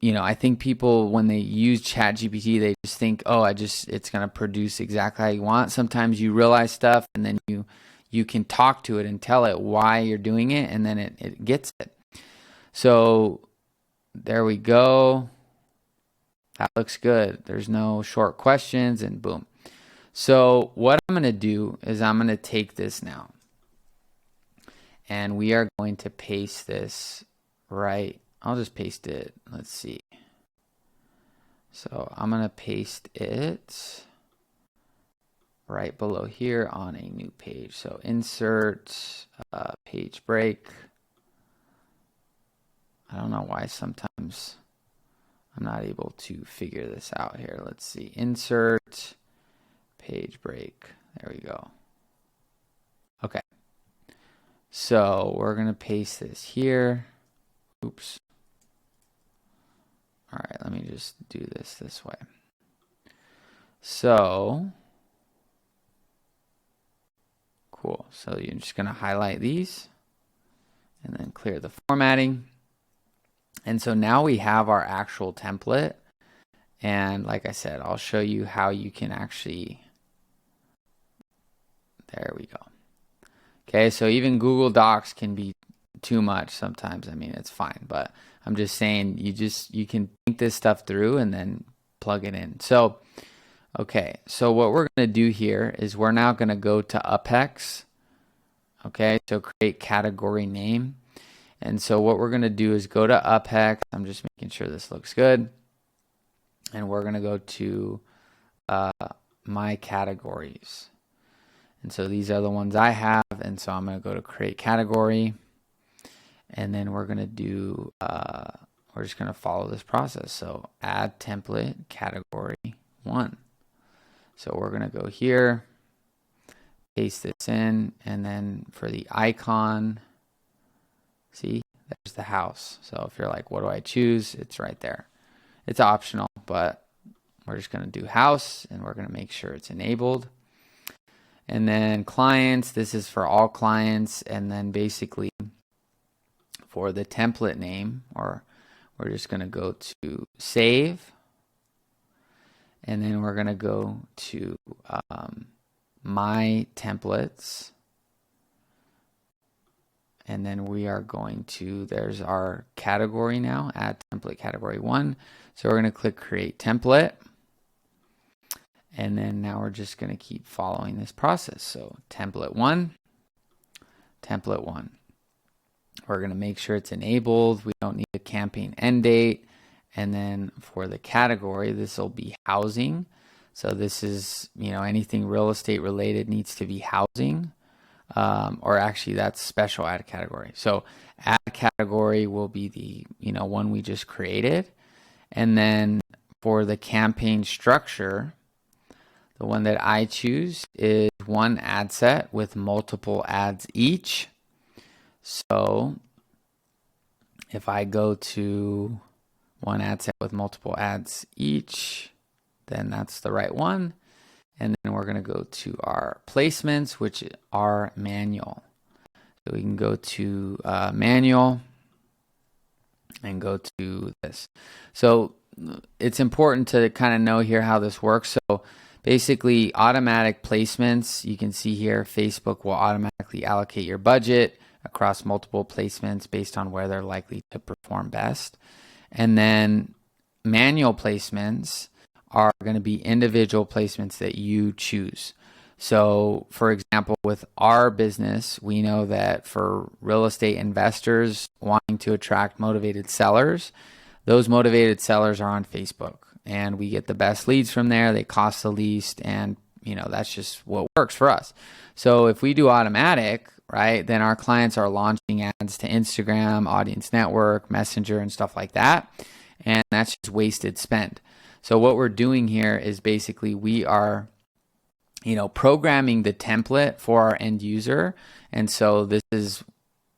you know, I think people, when they use ChatGPT, they just think, oh, it's going to produce exactly how you want. Sometimes you realize stuff, and then you can talk to it and tell it why you're doing it, and then it gets it. So there we go. That looks good. There's no short questions, and boom. So what I'm going to do is I'm going to take this now, and we are going to paste this right. I'll just paste it. Let's see. So I'm going to paste it right below here on a new page. So insert, page break. I don't know why sometimes I'm not able to figure this out here. Let's see. Insert, page break. There we go. Okay. So we're going to paste this here. Oops. All right, let me just do this way. So, cool. So you're just going to highlight these and then clear the formatting. And so now we have our actual template. And like I said, I'll show you how you can actually, there we go. Okay, so even Google Docs can be too much sometimes. I mean, it's fine, but I'm just saying you can think this stuff through and then plug it in. So, okay, so what we're going to do here is we're now going to go to UpHex. Okay, so create category name. And so what we're going to do is go to UpHex. I'm just making sure this looks good. And we're going to go to my categories. And so these are the ones I have. And so I'm going to go to create category. And then we're going to do, we're just going to follow this process. So add template category 1. So we're going to go here, paste this in, and then for the icon, see, there's the house. So if you're like, what do I choose? It's right there. It's optional, but we're just going to do house, and we're going to make sure it's enabled. And then clients, this is for all clients. And then basically for the template name, or we're just going to go to save. And then we're going to go to my templates. And then we are going to, there's our category now, add template category 1. So we're going to click create template. And then now we're just going to keep following this process. So template 1, template 1. We're going to make sure it's enabled. We don't need a campaign end date. And then for the category, this will be housing. So this is, you know, anything real estate related needs to be housing. Or actually that's special add category. So add category will be the, you know, one we just created. And then for the campaign structure, the one that I choose is one ad set with multiple ads each. So if I go to one ad set with multiple ads each, then that's the right one. And then we're going to go to our placements, which are manual. So we can go to manual and go to this. So it's important to kind of know here how this works. So basically automatic placements, you can see here, Facebook will automatically allocate your budget across multiple placements based on where they're likely to perform best. And then manual placements are going to be individual placements that you choose. So for example, with our business, we know that for real estate investors wanting to attract motivated sellers, those motivated sellers are on Facebook, and we get the best leads from there. They cost the least, and you know, that's just what works for us. So if we do automatic, right, then our clients are launching ads to Instagram, Audience Network, Messenger, and stuff like that. And that's just wasted spend. So what we're doing here is basically we are, programming the template for our end user. And so this is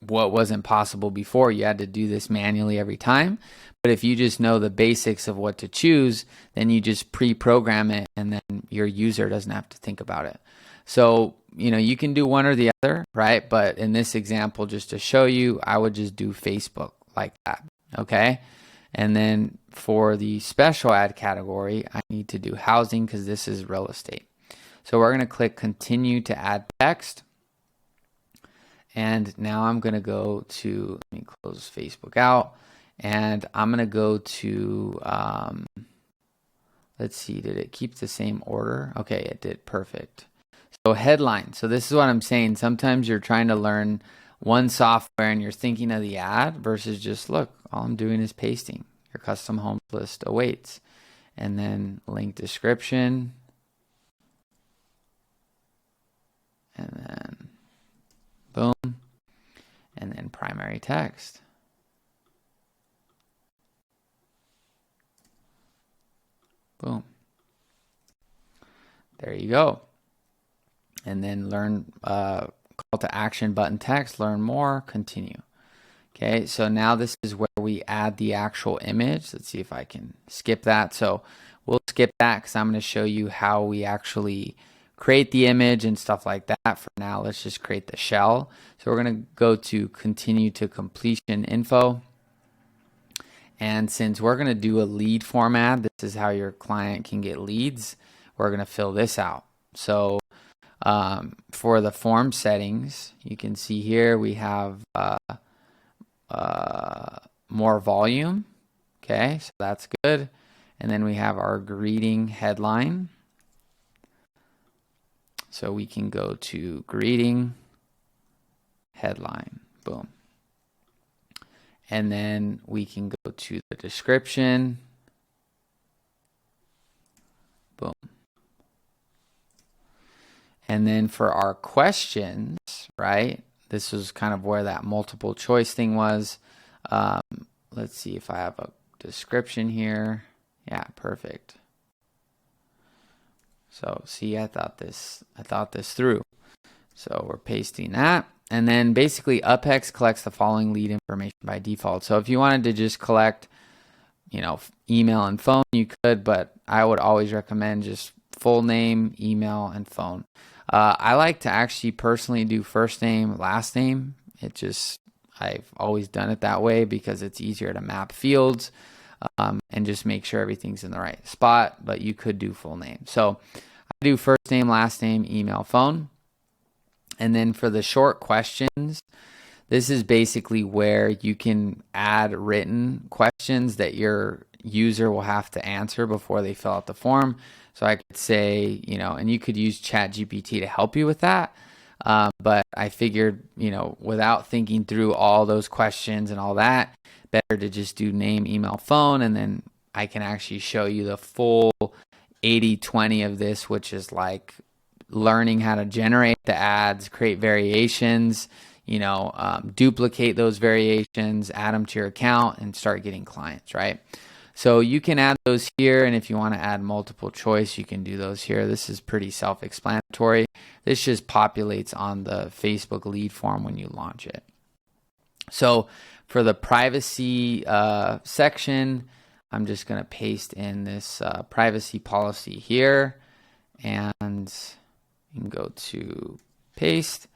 what wasn't possible before. You had to do this manually every time. But if you just know the basics of what to choose, then you just pre-program it, and then your user doesn't have to think about it. So, you can do one or the other, right? But in this example, just to show you, I would just do Facebook like that, okay? And then for the special ad category, I need to do housing because this is real estate. So we're going to click continue to add text. And now I'm going to go to, let me close Facebook out. And I'm going to go to, let's see, did it keep the same order? Okay, it did. Perfect. So headline. So this is what I'm saying. Sometimes you're trying to learn one software and you're thinking of the ad versus just, look, all I'm doing is pasting. Your custom homes list awaits. And then link description. And then boom. And then primary text. Boom. There you go. And then learn call to action button text, learn more, continue. Okay, so now this is where we add the actual image. Let's see if I can skip that. So we'll skip that because I'm going to show you how we actually create the image and stuff like that. For now, let's just create the shell. So we're going to go to continue to completion info. And since we're going to do a lead format, this is how your client can get leads. We're going to fill this out. So for the form settings, you can see here we have more volume. Okay, so that's good. And then we have our greeting headline. So we can go to greeting headline. Boom. And then we can go to the description. Boom. And then for our questions, right? This is kind of where that multiple choice thing was. Let's see if I have a description here. Yeah, perfect. So see, I thought this through. So we're pasting that. And then basically UpHex collects the following lead information by default. So if you wanted to just collect, email and phone, you could, but I would always recommend just full name, email, and phone. I like to actually personally do first name, last name. I've always done it that way because it's easier to map fields and just make sure everything's in the right spot, but you could do full name. So I do first name, last name, email, phone. And then for the short questions, this is basically where you can add written questions that your user will have to answer before they fill out the form. So I could say, and you could use ChatGPT to help you with that. But I figured, without thinking through all those questions and all that, better to just do name, email, phone, and then I can actually show you the full 80-20 of this, which is like learning how to generate the ads, create variations, duplicate those variations, add them to your account, and start getting clients, right? So you can add those here, and if you want to add multiple choice, you can do those here. This is pretty self-explanatory. This just populates on the Facebook lead form when you launch it. So for the privacy section, I'm just going to paste in this privacy policy here, and you can go to paste.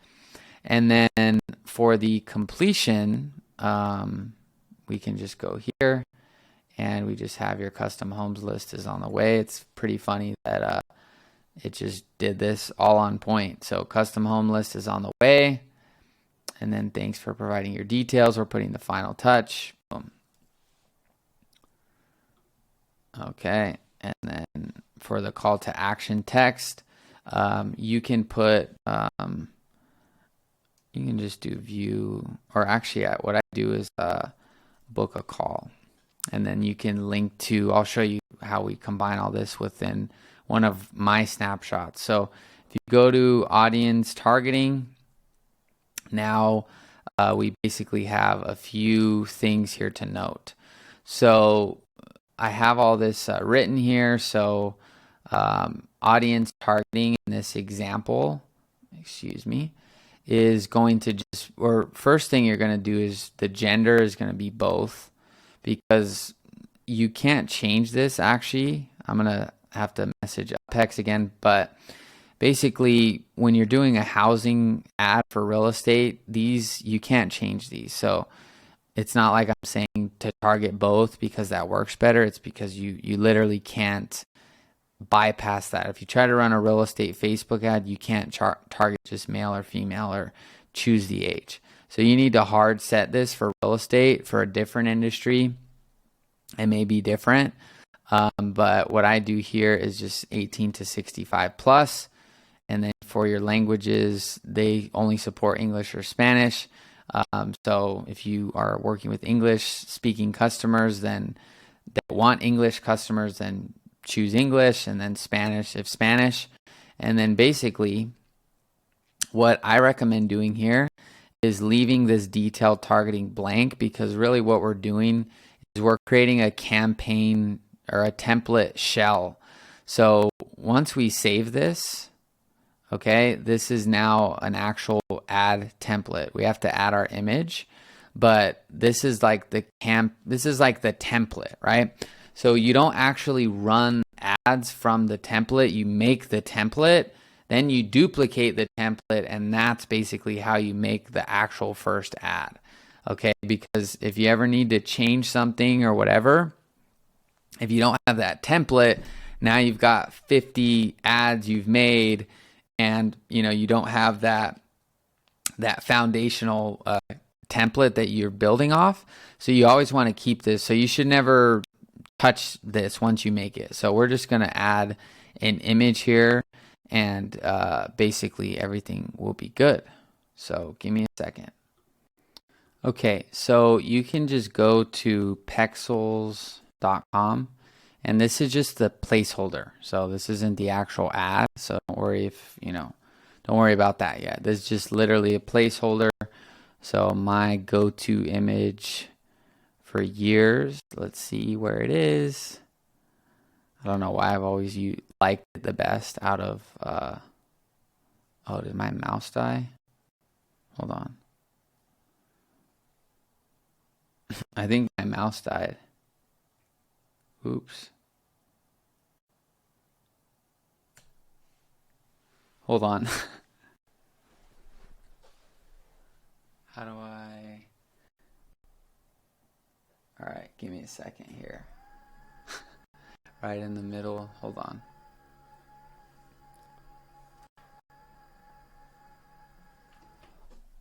And then for the completion, we can just go here, and we just have your custom homes list is on the way. It's pretty funny that it just did this all on point. So custom home list is on the way. And then thanks for providing your details. We're putting the final touch. Boom. Okay. And then for the call to action text, you can put, you can just do view, or actually what I do is book a call. And then you can link to, I'll show you how we combine all this within one of my snapshots. So if you go to audience targeting, now we basically have a few things here to note. So I have all this written here. So audience targeting in this example, excuse me, is going to just, or first thing you're going to do is the gender is going to be both, because you can't change this. Actually, I'm going to have to message UpHex again, but basically when you're doing a housing ad for real estate, these, you can't change these. So it's not like I'm saying to target both because that works better. It's because you literally can't bypass that. If you try to run a real estate Facebook ad, you can't target just male or female or choose the age. So you need to hard set this for real estate. For a different industry, it may be different. But what I do here is just 18 to 65 plus. And then for your languages, they only support English or Spanish. So if you are working with English speaking customers, then that want English customers, then choose English, and then Spanish if Spanish. And then basically what I recommend doing here is leaving this detailed targeting blank, because really what we're doing is we're creating a campaign or a template shell. So once we save this, okay, this is now an actual ad template. We have to add our image, but this is like the template, right? So you don't actually run ads from the template. You make the template, then you duplicate the template, and that's basically how you make the actual first ad. Okay, because if you ever need to change something or whatever, if you don't have that template, now you've got 50 ads you've made, and you don't have that foundational template that you're building off. So you always want to keep this. So you should never touch this once you make it. So we're just going to add an image here, and basically everything will be good. So give me a second. Okay, so you can just go to pexels.com, and this is just the placeholder. So this isn't the actual ad. So don't worry if, don't worry about that yet. This is just literally a placeholder. So my go-to image for years, let's see where it is. I don't know why I've always liked it the best out of, oh, did my mouse die? Hold on. I think my mouse died. Oops. Hold on. How do I... All right, give me a second here. Right in the middle. Hold on.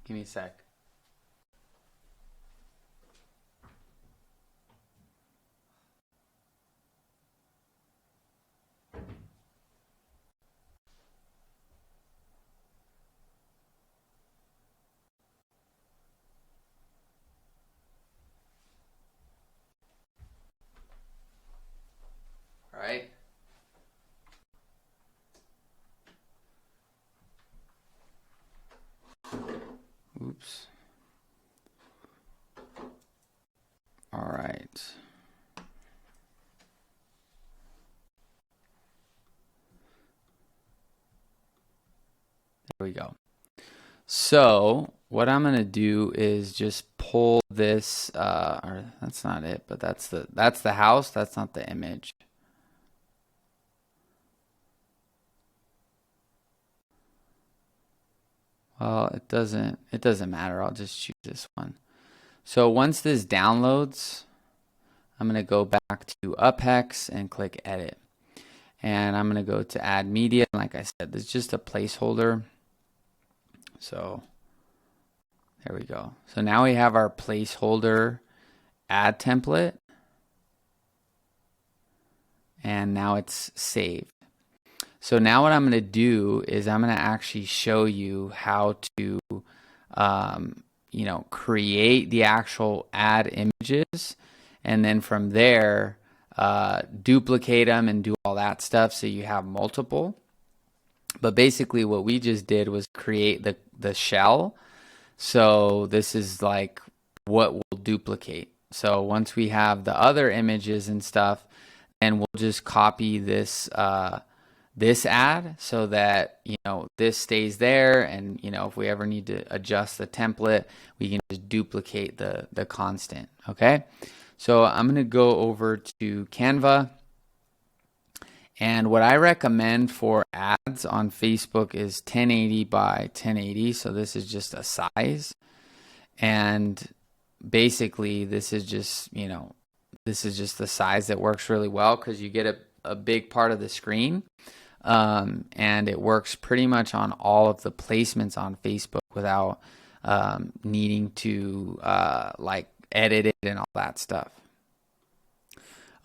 Give me a sec. All right. Oops. All right. There we go. So what I'm going to do is just pull this, or that's not it, but that's the house. That's not the image. Well, it doesn't matter. I'll just choose this one. So once this downloads, I'm going to go back to UpHex and click edit. And I'm going to go to add media. Like I said, this is just a placeholder. So there we go. So now we have our placeholder ad template. And now it's saved. So now what I'm going to do is I'm going to actually show you how to, create the actual ad images. And then from there, duplicate them and do all that stuff so you have multiple. But basically what we just did was create the shell. So this is like what we'll duplicate. So once we have the other images and stuff, then we'll just copy this this ad so that, you know, this stays there. And, you know, if we ever need to adjust the template, we can just duplicate the constant. Okay. So I'm going to go over to Canva. And what I recommend for ads on Facebook is 1080 by 1080. So this is just a size. And basically this is just, you know, this is just the size that works really well because you get a big part of the screen. And it works pretty much on all of the placements on Facebook without needing to like edit it and all that stuff.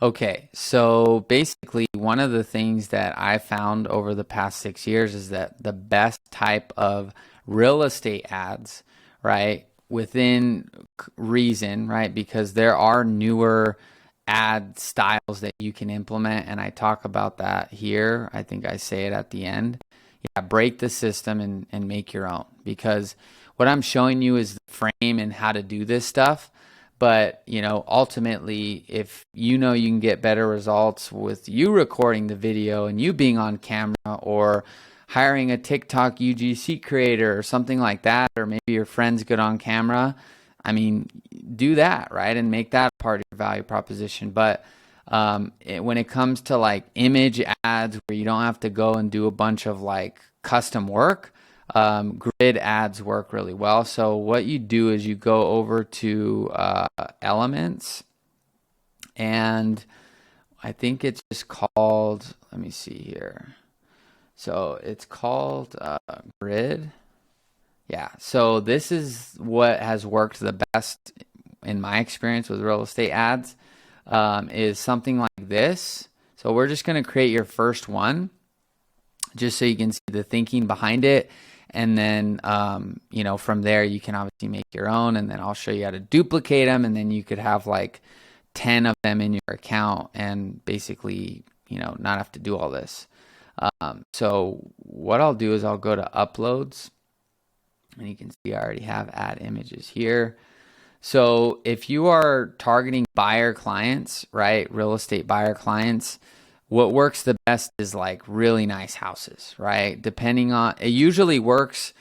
Okay, so basically one of the things that I found over the past 6 years is that the best type of real estate ads, right, within reason, right, because there are newer ad styles that you can implement, and I talk about that here. I think I say it at the end. Yeah, break the system and make your own, because what I'm showing you is the frame and how to do this stuff. But, you know, ultimately, if you know you can get better results with you recording the video and you being on camera, or hiring a TikTok UGC creator or something like that, or maybe your friend's good on camera, I mean, do that, right? And make that part of your value proposition. But when it comes to like image ads where you don't have to go and do a bunch of like custom work, grid ads work really well. So what you do is you go over to Elements, and I think it's just called, let me see here. So it's called Grid. Yeah, so this is what has worked the best in my experience with real estate ads, is something like this. So we're just going to create your first one just so you can see the thinking behind it. And then, you know, from there you can obviously make your own, and then I'll show you how to duplicate them. And then you could have like 10 of them in your account and basically, you know, not have to do all this. So what I'll do is I'll go to uploads, and you can see I already have ad images here. So if you are targeting buyer clients, right, real estate buyer clients, what works the best is like really nice houses, right? Depending on, it usually works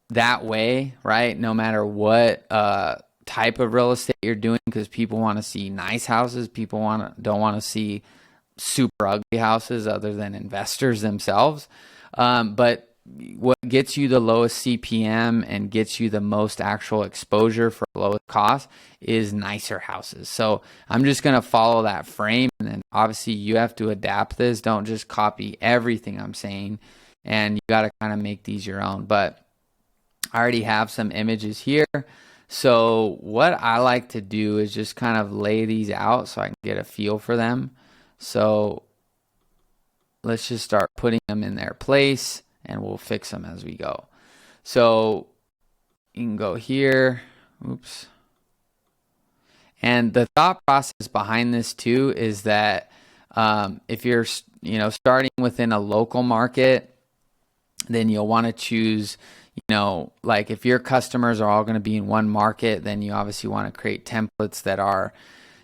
that way, right? No matter what type of real estate you're doing, because people want to see nice houses. People don't want to see super ugly houses, other than investors themselves. But what gets you the lowest CPM and gets you the most actual exposure for lowest cost is nicer houses. So I'm just going to follow that frame, and then obviously you have to adapt this. Don't just copy everything I'm saying, and you got to kind of make these your own. But I already have some images here. So what I like to do is just kind of lay these out so I can get a feel for them. So let's just start putting them in their place, and we'll fix them as we go. So you can go here. Oops. And the thought process behind this too is that if you're, you know, starting within a local market, then you'll want to choose, you know, like if your customers are all going to be in one market, then you obviously want to create templates that are,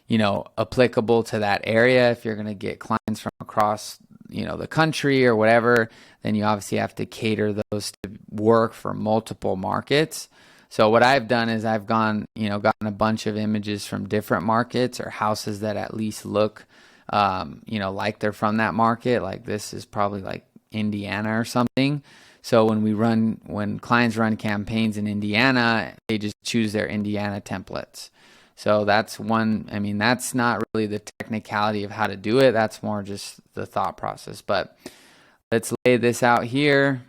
you know, applicable to that area. If you're going to get clients from across, you know, the country or whatever, then you obviously have to cater those to work for multiple markets. So what I've done is I've gotten a bunch of images from different markets, or houses that at least look, you know, like they're from that market. Like this is probably like Indiana or something. So when clients run campaigns in Indiana, they just choose their Indiana templates. So that's one, I mean, that's not really the technicality of how to do it. That's more just the thought process. But let's lay this out here,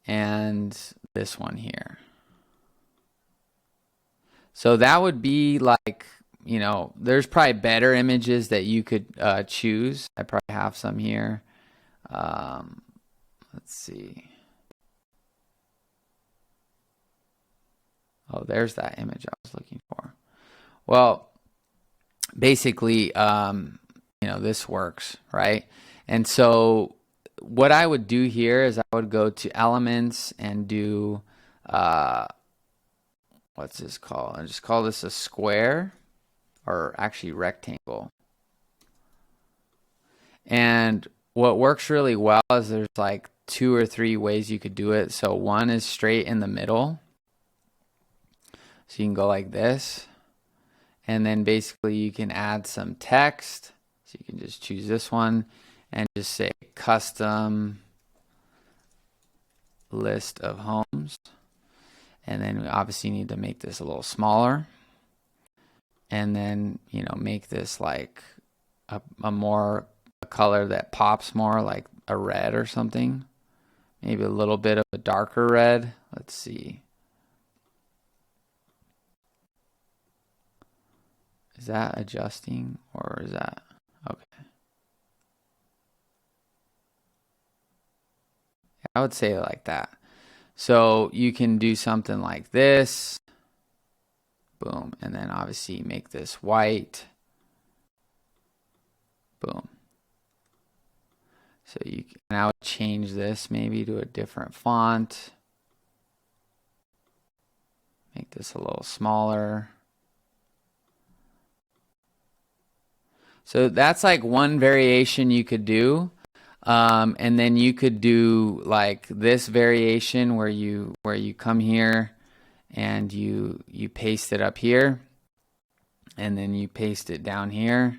and this one here. So that would be like, you know, there's probably better images that you could choose. I probably have some here. Let's see. Oh, there's that image I was looking for. Well, basically, you know, this works, right? And so what I would do here is I would go to Elements and do what's this called? I just call this a square, or actually rectangle. And what works really well is there's like 2 or 3 ways you could do it. So one is straight in the middle. So you can go like this. And then basically you can add some text. So you can just choose this one and just say custom list of homes. And then we obviously need to make this a little smaller. And then, you know, make this like a color that pops more, like a red or something. Maybe a little bit of a darker red. Let's see. Is that adjusting, or is that okay? I would say it like that. So you can do something like this. Boom. And then obviously make this white. Boom. So you can now change this maybe to a different font. Make this a little smaller. So that's like one variation you could do. And then you could do like this variation where you come here and you paste it up here, and then you paste it down here,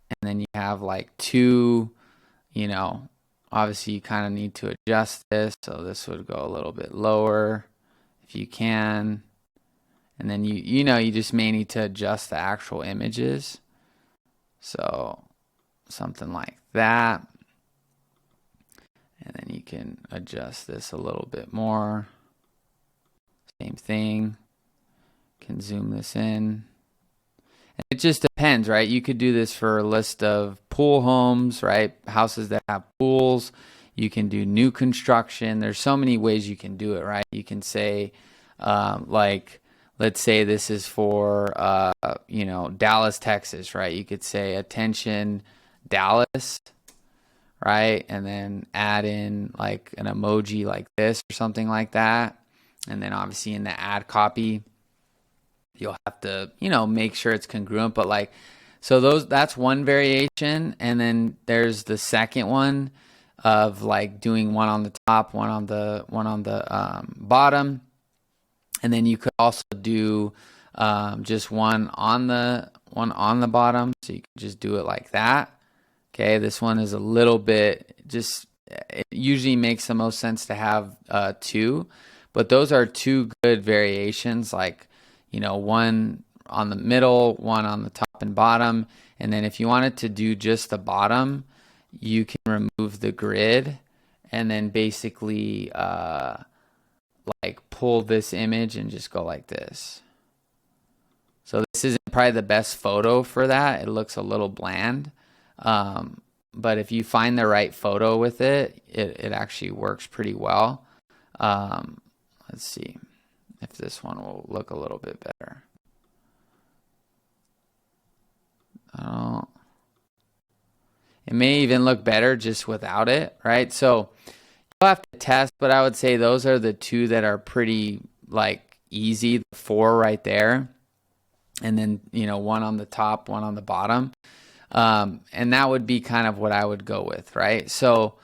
and then you have like 2, you know, obviously you kind of need to adjust this, so this would go a little bit lower if you can, and then you know, you just may need to adjust the actual images, so something like that. And then you can adjust this a little bit more. Same thing. Can zoom this in. And it just depends, right? You could do this for a list of pool homes, right? Houses that have pools. You can do new construction. There's so many ways you can do it, right? You can say, like, let's say this is for, you know, Dallas, Texas, right? You could say attention Dallas, right? And then add in like an emoji like this or something like that. And then obviously in the ad copy, you'll have to, you know, make sure it's congruent. But like, so that's one variation. And then there's the second one of like doing one on the top, one on the bottom. And then you could also do just one on the bottom. So you can just do it like that. Okay, this one is a little bit, just, it usually makes the most sense to have 2, but those are 2 good variations, like, you know, one on the middle, one on the top and bottom. And then if you wanted to do just the bottom, you can remove the grid and then basically like pull this image and just go like this. So this isn't probably the best photo for that. It looks a little bland. But if you find the right photo with it, it actually works pretty well. Let's see if this one will look a little bit better. It may even look better just without it, right? So you'll have to test, but I would say those are the 2 that are pretty like easy, the 4 right there. And then, you know, one on the top, one on the bottom. And that would be kind of what I would go with, right? So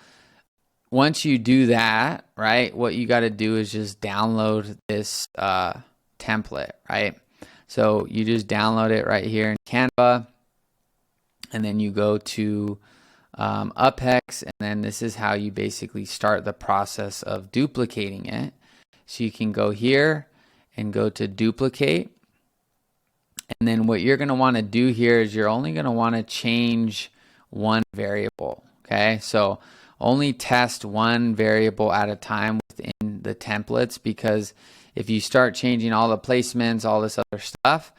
once you do that, right, what you got to do is just download this template, right? So you just download it right here in Canva, and then you go to UpHex, and then this is how you basically start the process of duplicating it. So you can go here and go to duplicate. And then what you're going to want to do here is you're only going to want to change one variable, okay? So only test one variable at a time within the templates, because if you start changing all the placements, all this other stuff,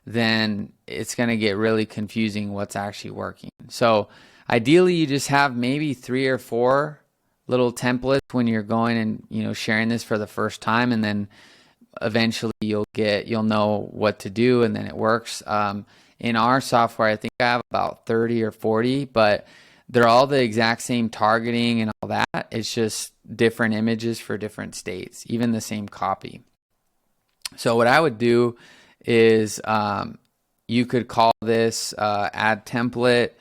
then it's going to get really confusing what's actually working. So ideally you just have maybe 3 or 4 little templates when you're going and, you know, sharing this for the first time, and then eventually you'll know what to do, and then it works. In our software, I think I have about 30 or 40, but they're all the exact same targeting and all that. It's just different images for different states, even the same copy. So what I would do is you could call this add template,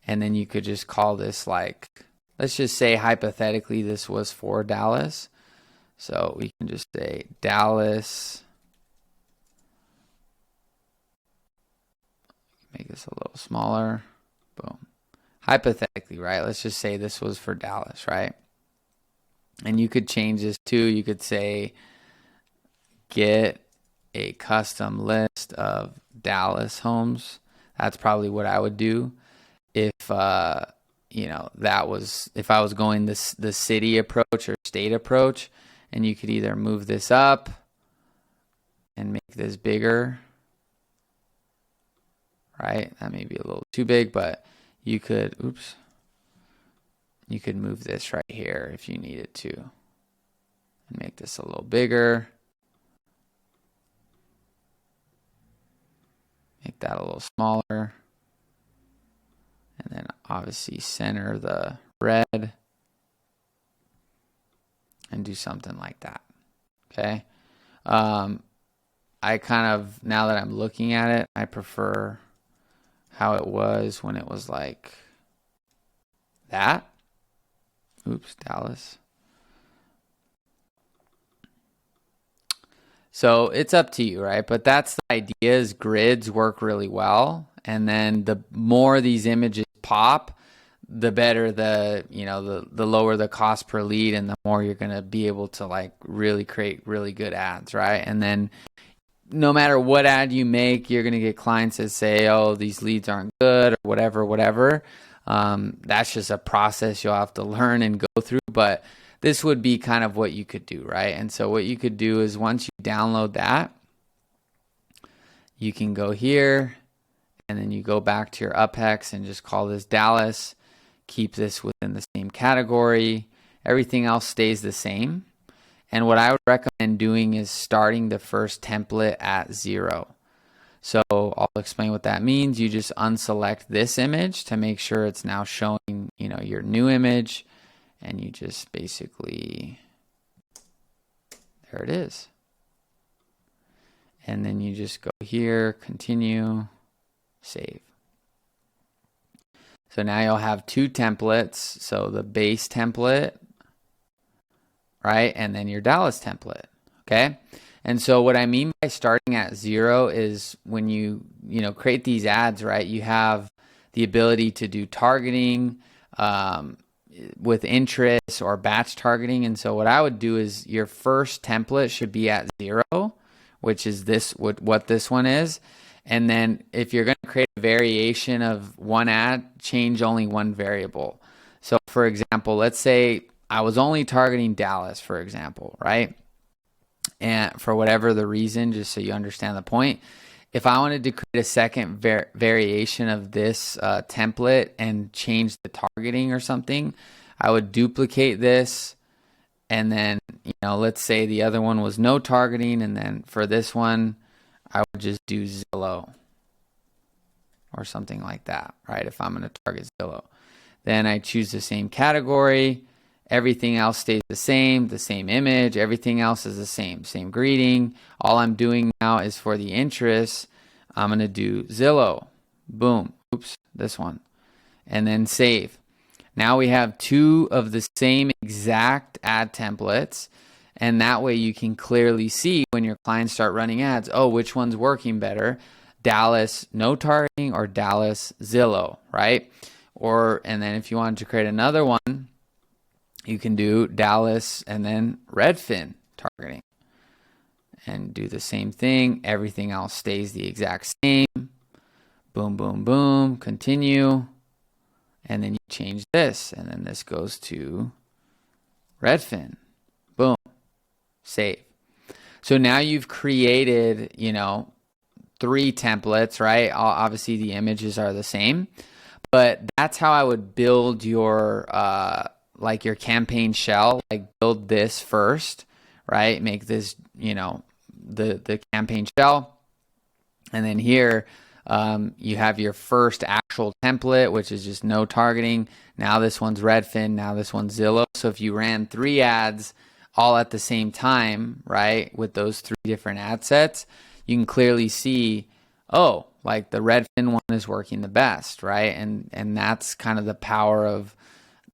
and then you could just call this, like, let's just say hypothetically this was for Dallas. So we can just say Dallas, make this a little smaller, boom. Hypothetically, right? Let's just say this was for Dallas, right? And you could change this too. You could say get a custom list of Dallas homes. That's probably what I would do if you know, that was, if I was going the city approach or state approach. And you could either move this up and make this bigger, right? That may be a little too big, but you could, you could move this right here if you needed to and make this a little bigger. Make that a little smaller. And then obviously center the red and do something like that. Okay. I kind of, now that I'm looking at it, I prefer how it was when it was like that. Dallas. So it's up to you, right? But that's the idea, is grids work really well. And then the more these images pop, the better the, you know, the lower the cost per lead, and the more you're going to be able to like really create really good ads, right? And then no matter what ad you make, you're going to get clients that say, oh, these leads aren't good, or whatever. That's just a process you'll have to learn and go through. But this would be kind of what you could do, right? And so what you could do is, once you download that, you can go here, and then you go back to your UpHex and just call this Dallas. Keep this within the same category. Everything else stays the same. And what I would recommend doing is starting the first template at 0. So I'll explain what that means. You just unselect this image to make sure it's now showing, you know, your new image, and you just basically, there it is. And then you just go here, continue, save. So now you'll have 2 templates. So the base template, right? And then your Dallas template, okay? And so what I mean by starting at 0 is when you create these ads, right? You have the ability to do targeting with interest or batch targeting. And so what I would do is, your first template should be at 0, which is this, what this one is. And then if you're going to create a variation of one ad, change only one variable. So for example, let's say I was only targeting Dallas, for example, right? And for whatever the reason, just so you understand the point, if I wanted to create a second variation of this template and change the targeting or something, I would duplicate this. And then, you know, let's say the other one was no targeting. And then for this one, I would just do Zillow or something like that, right? If I'm going to target Zillow, then I choose the same category. Everything else stays the same image, everything else is the same greeting. All I'm doing now is for the interest, I'm going to do Zillow. Boom. This one. And then save. Now we have 2 of the same exact ad templates. And that way you can clearly see when your clients start running ads, oh, which one's working better? Dallas no targeting or Dallas Zillow, right? And then if you wanted to create another one, you can do Dallas and then Redfin targeting and do the same thing. Everything else stays the exact same. Boom, boom, boom, continue. And then you change this, and then this goes to Redfin. Boom, save. So now you've created, 3 templates, right? Obviously the images are the same, but that's how I would build your your campaign shell. Like, build this first, right? Make this, the campaign shell. And then here you have your first actual template, which is just no targeting. Now this one's Redfin. Now this one's Zillow. So if you ran 3 ads all at the same time, right? With those 3 different ad sets, you can clearly see, oh, like the Redfin one is working the best, right? And that's kind of the power of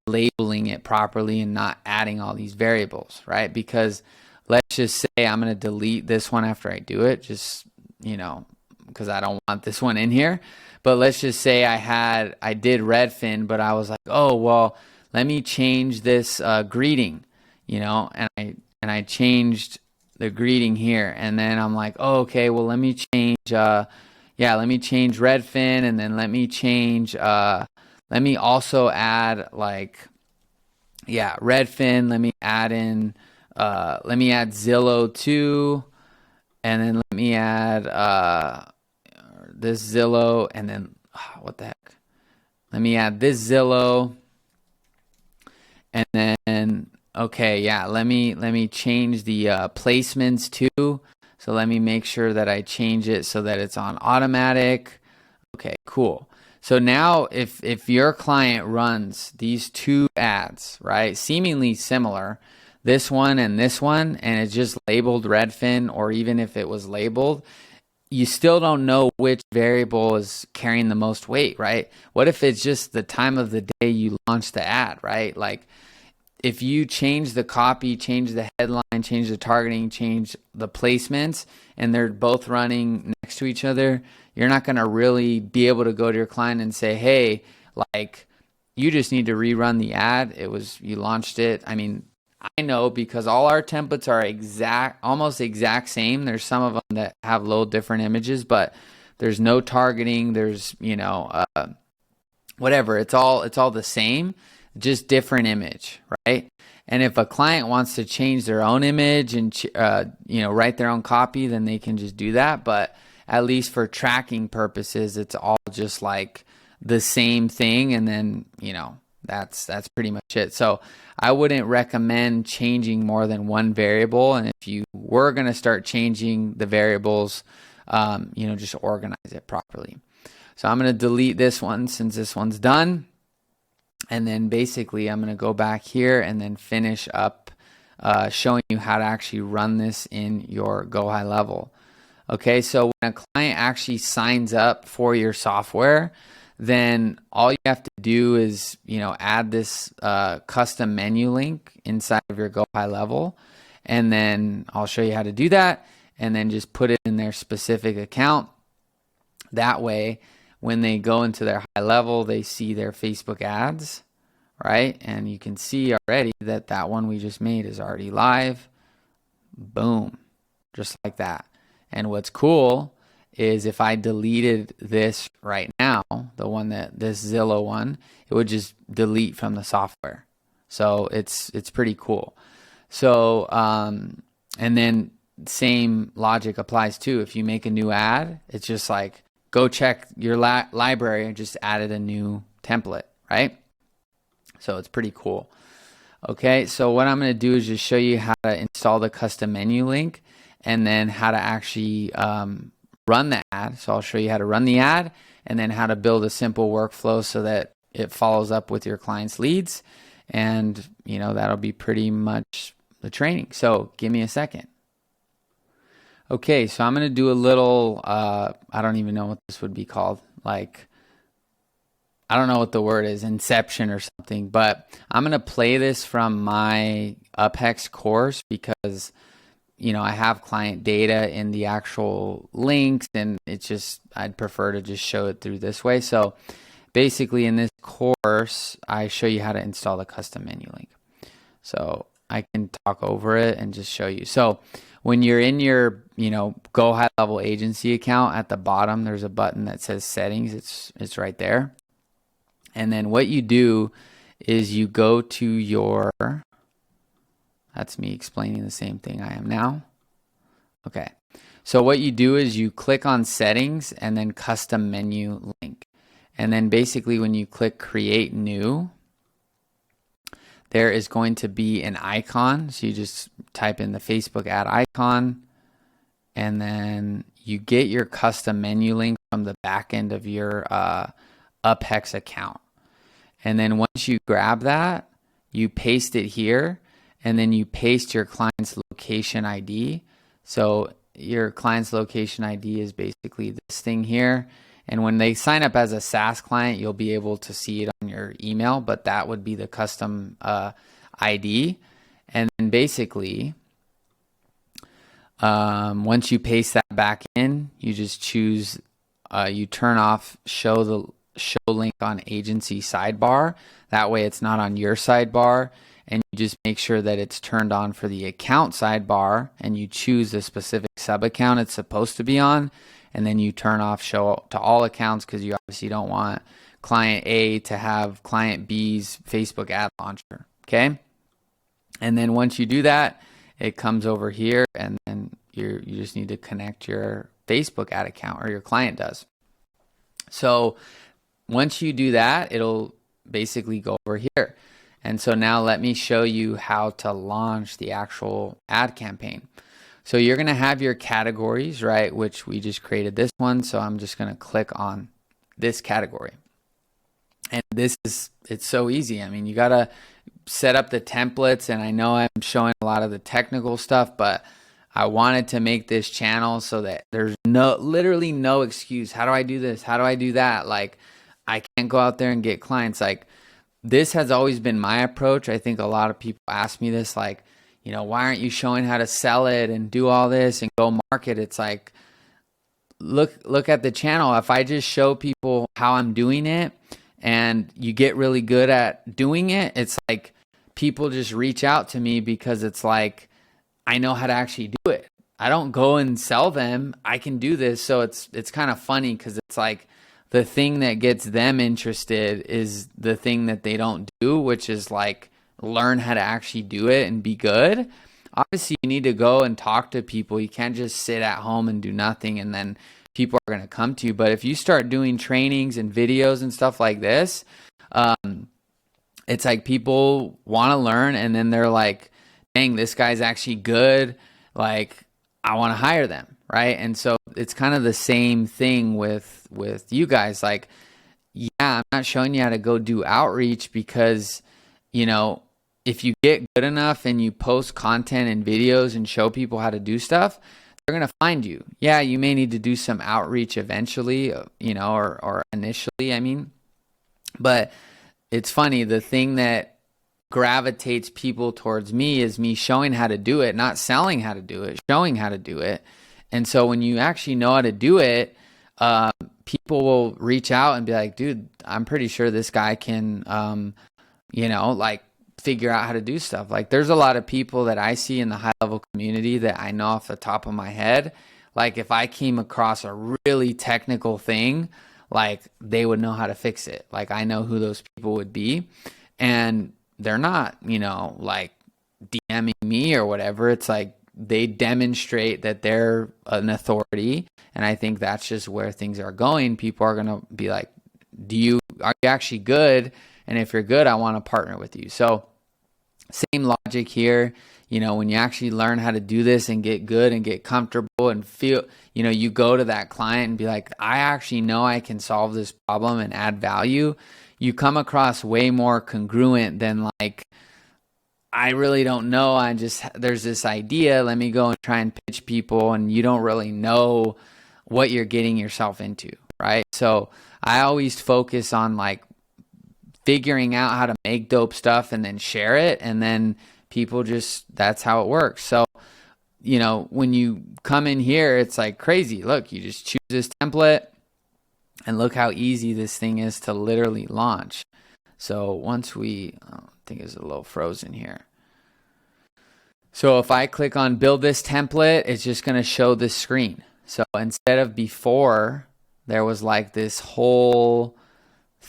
labeling it properly and not adding all these variables, right? Because let's just say I'm going to delete this one after I do it, just, because I don't want this one in here. But let's just say I did Redfin, but I was like, oh, well, let me change this greeting, and I changed the greeting here. And then I'm like, oh, okay, well, let me change, let me change Redfin, and then let me change, let me also add Redfin. Let me add in, let me add Zillow too. And then let me add this Zillow. And then, what the heck? Let me add this Zillow. And then, okay, let me change the placements too. So let me make sure that I change it so that it's on automatic. Okay, cool. So now if your client runs these 2 ads, right, seemingly similar, this one, and it's just labeled Redfin, or even if it was labeled, you still don't know which variable is carrying the most weight, right? What if it's just the time of the day you launch the ad, right? Like, if you change the copy, change the headline, change the targeting, change the placements, and they're both running next to each other, you're not going to really be able to go to your client and say, hey, like, you just need to rerun the ad. You launched it. I mean, I know, because all our templates are almost exact same. There's some of them that have little different images, but there's no targeting. There's, whatever. It's all the same, just different image, right? And if a client wants to change their own image and, write their own copy, then they can just do that. But at least for tracking purposes, it's all just like the same thing. And then, that's pretty much it. So I wouldn't recommend changing more than one variable. And if you were going to start changing the variables, just organize it properly. So I'm going to delete this one since this one's done. And then basically I'm going to go back here and then finish up showing you how to actually run this in your GoHighLevel. Okay, so when a client actually signs up for your software, then all you have to do is, add this custom menu link inside of your GoHighLevel. And then I'll show you how to do that, and then just put it in their specific account. That way, when they go into their high level, they see their Facebook ads, right? And you can see already that one we just made is already live. Boom, just like that. And what's cool is if I deleted this right now, this Zillow one, it would just delete from the software. So it's pretty cool. So, and then same logic applies too. If you make a new ad, it's just like, go check your library and just added a new template, right? So it's pretty cool. Okay, so what I'm going to do is just show you how to install the custom menu link, and then how to actually run the ad. So I'll show you how to run the ad, and then how to build a simple workflow so that it follows up with your client's leads. And, that'll be pretty much the training. So give me a second. Okay, so I'm going to do a little, I don't even know what this would be called. Like, I don't know what the word is, inception or something. But I'm going to play this from my UpHex course because, I have client data in the actual links, and it's just, I'd prefer to just show it through this way. So basically in this course, I show you how to install the custom menu link. So I can talk over it and just show you. So when you're in your, GoHighLevel agency account, at the bottom, there's a button that says settings. It's right there. And then what you do is you go to your, that's me explaining the same thing I am now. Okay. So what you do is you click on settings and then custom menu link. And then basically when you click create new, there is going to be an icon. So you just type in the Facebook ad icon, and then you get your custom menu link from the back end of your UpHex account. And then once you grab that, you paste it here, and then you paste your client's location ID. So your client's location ID is basically this thing here. And when they sign up as a SaaS client, you'll be able to see it on your email, but that would be the custom ID. And then basically, once you paste that back in, you just choose, you turn off show link on agency sidebar. That way it's not on your sidebar. And you just make sure that it's turned on for the account sidebar, and you choose the specific sub account it's supposed to be on. And then you turn off show to all accounts, because you obviously don't want client A to have client B's Facebook ad launcher. Okay. And then once you do that, it comes over here, and then you just need to connect your Facebook ad account, or your client does. So once you do that, it'll basically go over here. And so now let me show you how to launch the actual ad campaign. So you're going to have your categories, right? Which we just created this one. So I'm just going to click on this category. And it's so easy. I mean, you got to set up the templates, and I know I'm showing a lot of the technical stuff, but I wanted to make this channel so that there's literally no excuse. How do I do this? How do I do that? Like, I can't go out there and get clients. Like, this has always been my approach. I think a lot of people ask me this, like, you know, why aren't you showing how to sell it and do all this and go market? It's like, look at the channel. If I just show people how I'm doing it and you get really good at doing it, it's like people just reach out to me because it's like, I know how to actually do it. I don't go and sell them. I can do this. So it's kind of funny, because it's like the thing that gets them interested is the thing that they don't do, which is like learn how to actually do it and be good. Obviously, you need to go and talk to people. You can't just sit at home and do nothing, and then people are going to come to you. But if you start doing trainings and videos and stuff like this, it's like people want to learn, and then they're like, dang, this guy's actually good. Like, I want to hire them, right? And so it's kind of the same thing with you guys. Like, yeah, I'm not showing you how to go do outreach because, you know, if you get good enough and you post content and videos and show people how to do stuff, they're going to find you. Yeah, you may need to do some outreach eventually, you know, or initially, I mean. But it's funny, the thing that gravitates people towards me is me showing how to do it, not selling how to do it, showing how to do it. And so when you actually know how to do it, people will reach out and be like, dude, I'm pretty sure this guy can, you know, like figure out how to do stuff. Like, there's a lot of people that I see in the high level community that I know off the top of my head. Like, if I came across a really technical thing, like, they would know how to fix it. Like, I know who those people would be, and they're not, you know, like DMing me or whatever. It's like they demonstrate that they're an authority. And I think that's just where things are going. People are going to be like, are you actually good? And if you're good, I want to partner with you. So same logic here. You know, when you actually learn how to do this and get good and get comfortable and feel, you know, you go to that client and be like, I actually know I can solve this problem and add value. You come across way more congruent than like, I really don't know. There's this idea. Let me go and try and pitch people, and you don't really know what you're getting yourself into, right? So I always focus on like figuring out how to make dope stuff and then share it. And then people that's how it works. So, you know, when you come in here, it's like crazy. Look, you just choose this template and look how easy this thing is to literally launch. So once I think it's a little frozen here. So if I click on build this template, it's just going to show this screen. So instead of before, there was like this whole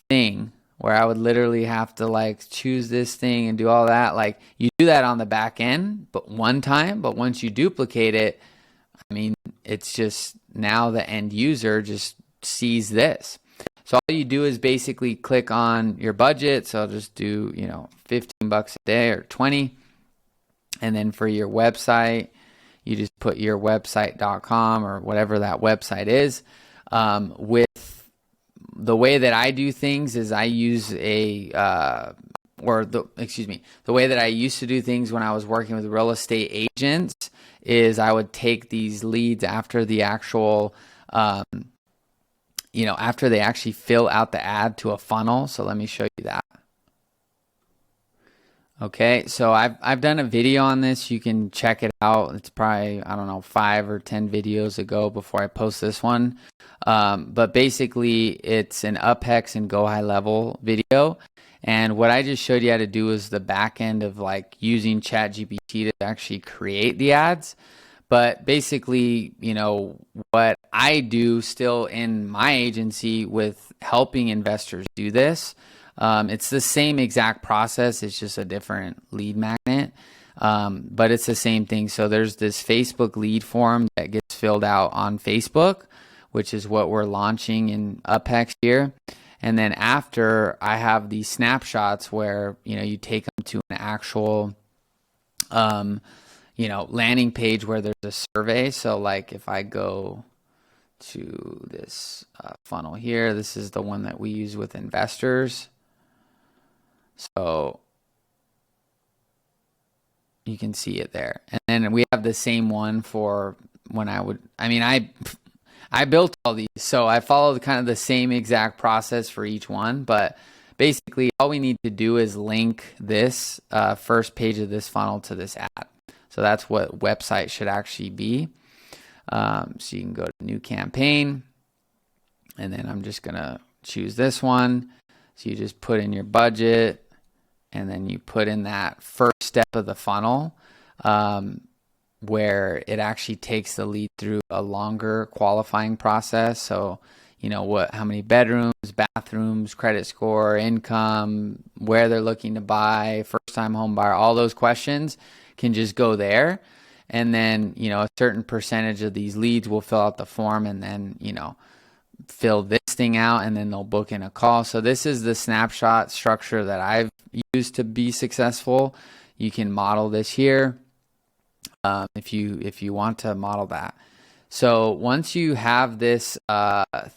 thing where I would literally have to like choose this thing and do all that. Like, you do that on the back end, but one time, but once you duplicate it, I mean, it's just now the end user just sees this. So all you do is basically click on your budget. So I'll just do, you know, $15 a day or 20. And then for your website, you just put your website.com or whatever that website is. With the way that I do things is I use a the way that I used to do things when I was working with real estate agents is I would take these leads after the actual, after they actually fill out the ad to a funnel. So let me show you that. Okay, so I've done a video on this. You can check it out. It's probably, I don't know, 5 or 10 videos ago before I post this one. But basically, it's an UpHex and GoHighLevel video. And what I just showed you how to do is the back end of like using ChatGPT to actually create the ads. But basically, what I do still in my agency with helping investors do this, it's the same exact process. It's just a different lead magnet, but it's the same thing. So there's this Facebook lead form that gets filled out on Facebook, which is what we're launching in UpHex here. And then after, I have these snapshots where, you take them to an actual, landing page where there's a survey. So like if I go to this funnel here, this is the one that we use with investors. So you can see it there. And then we have the same one for when I built all these, so I followed kind of the same exact process for each one, but basically all we need to do is link this first page of this funnel to this ad. So that's what website should actually be. So you can go to new campaign, and then I'm just gonna choose this one. So you just put in your budget, and then you put in that first step of the funnel, where it actually takes the lead through a longer qualifying process. So, how many bedrooms, bathrooms, credit score, income, where they're looking to buy, first time home buyer, all those questions can just go there. And then, a certain percentage of these leads will fill out the form and then, fill this thing out, and then they'll book in a call. So this is the snapshot structure that I've used to be successful. You can model this here. If you want to model that. So once you have this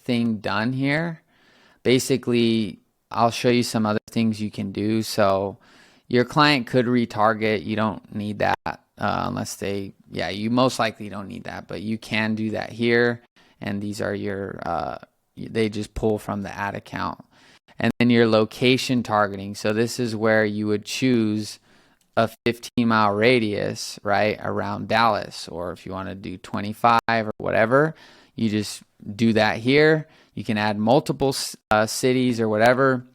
thing done here, basically I'll show you some other things you can do. So your client could retarget. You don't need that unless you most likely don't need that, but you can do that here. And these are your, they just pull from the ad account. And then your location targeting. So this is where you would choose a 15-mile radius, right, around Dallas, or if you want to do 25 or whatever, you just do that here. You can add multiple cities or whatever.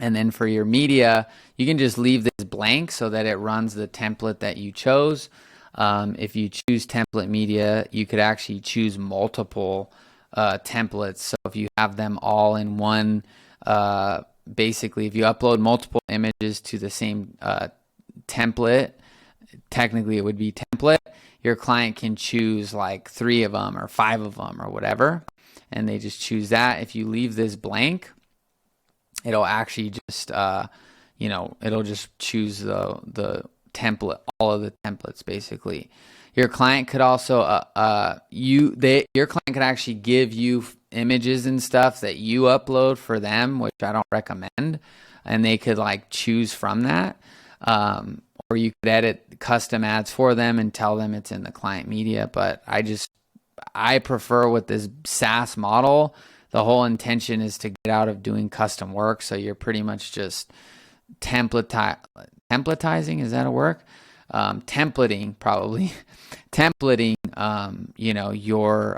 And then for your media, you can just leave this blank so that it runs the template that you chose. If you choose template media, you could actually choose multiple templates. So if you have them all in one, basically if you upload multiple images to the same template, technically it would be template, your client can choose like 3 of them or 5 of them or whatever, and they just choose that. If you leave this blank, it'll actually just it'll just choose the template, all of the templates basically. Your client could also your client could actually give you images and stuff that you upload for them, which I don't recommend, and they could like choose from that. Or you could edit custom ads for them and tell them it's in the client media. But I prefer with this SaaS model, the whole intention is to get out of doing custom work. So you're pretty much just templatizing, is that a word? Templating, probably. Templating, your,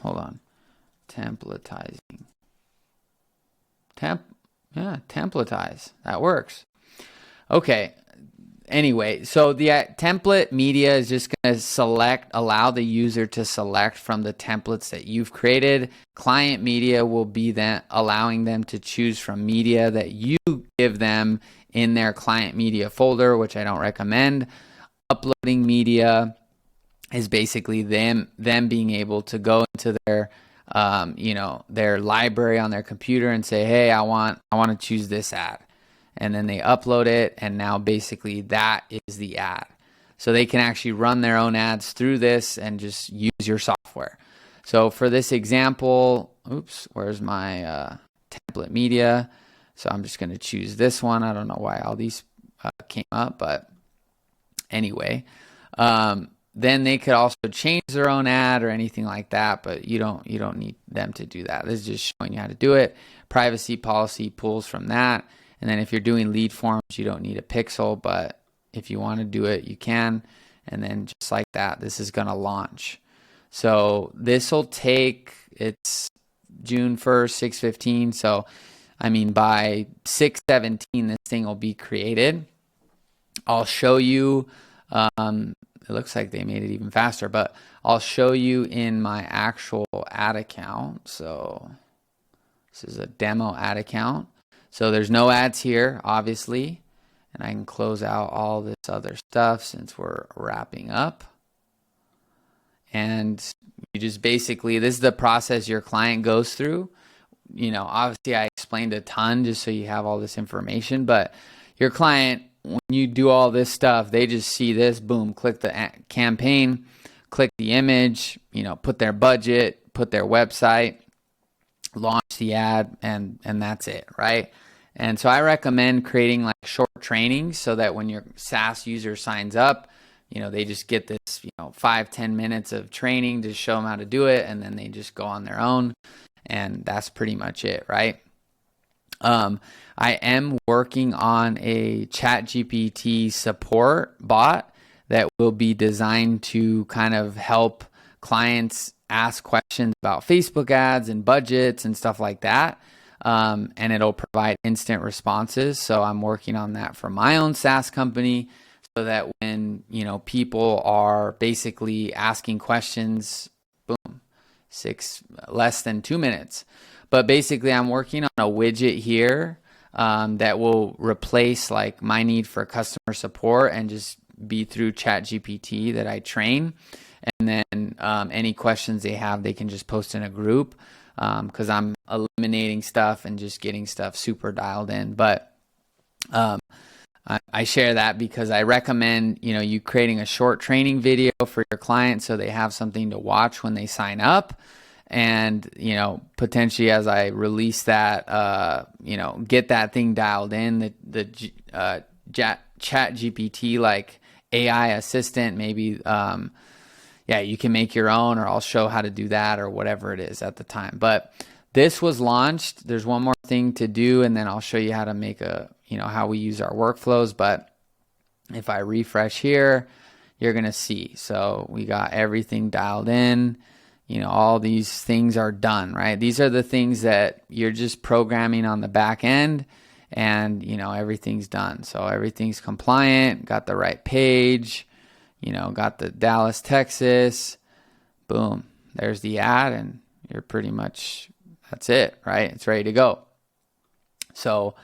hold on. Templatizing. Templatize. That works. Okay. Anyway, so the template media is just going to allow the user to select from the templates that you've created. Client media will be then allowing them to choose from media that you give them in their client media folder, which I don't recommend. Uploading media is basically them being able to go into their their library on their computer and say, hey, I want to choose this ad. And then they upload it, and now basically that is the ad. So they can actually run their own ads through this and just use your software. So for this example, where's my template media? So I'm just going to choose this one. I don't know why all these came up, but anyway, then they could also change their own ad or anything like that, but you don't need them to do that. This is just showing you how to do it. Privacy policy pulls from that. And then if you're doing lead forms, you don't need a pixel, but if you want to do it, you can. And then just like that, this is going to launch. So this will take, it's June 1st, 6:15. So, I mean, by 6:17, this thing will be created. I'll show you, it looks like they made it even faster, but I'll show you in my actual ad account. So this is a demo ad account. So there's no ads here, obviously, and I can close out all this other stuff since we're wrapping up. And you just basically, this is the process your client goes through. You know, obviously I explained a ton just so you have all this information, but your client, when you do all this stuff, they just see this, boom, click the campaign, click the image, you know, put their budget, put their website, launch the ad, and that's it, right? And so I recommend creating like short trainings so that when your SaaS user signs up, you know, they just get this, 5-10 minutes of training to show them how to do it, and then they just go on their own, and that's pretty much it, right? I am working on a ChatGPT support bot that will be designed to kind of help clients ask questions about Facebook ads and budgets and stuff like that. And it'll provide instant responses. So I'm working on that for my own SaaS company so that when, people are basically asking questions, boom, less than 2 minutes. But basically I'm working on a widget here that will replace like my need for customer support and just be through ChatGPT that I train. And then any questions they have, they can just post in a group because I'm eliminating stuff and just getting stuff super dialed in. But I share that because I recommend, you creating a short training video for your client so they have something to watch when they sign up. And, potentially as I release that, get that thing dialed in, the ChatGPT like AI assistant, maybe, you can make your own, or I'll show how to do that or whatever it is at the time. But this was launched. There's one more thing to do, and then I'll show you how to make how we use our workflows. But if I refresh here, you're going to see. So we got everything dialed in. All these things are done, right? These are the things that you're just programming on the back end, and, everything's done. So everything's compliant, got the right page, got the Dallas, Texas, boom, there's the ad, and you're pretty much, that's it, right? It's ready to go. So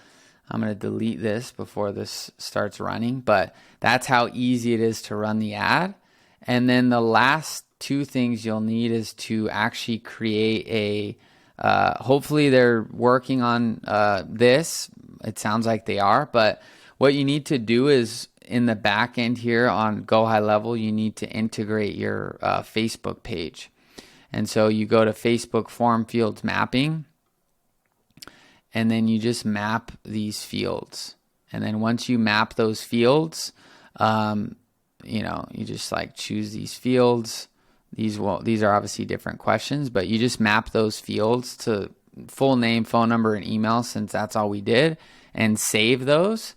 I'm going to delete this before this starts running, but that's how easy it is to run the ad. And then the last two things you'll need is to actually create hopefully they're working on this. It sounds like they are, but what you need to do is in the back end here on GoHighLevel, you need to integrate your Facebook page. And so you go to Facebook form fields mapping, and then you just map these fields. And then once you map those fields, you just like choose these fields. These are obviously different questions, but you just map those fields to full name, phone number, and email, since that's all we did, and save those.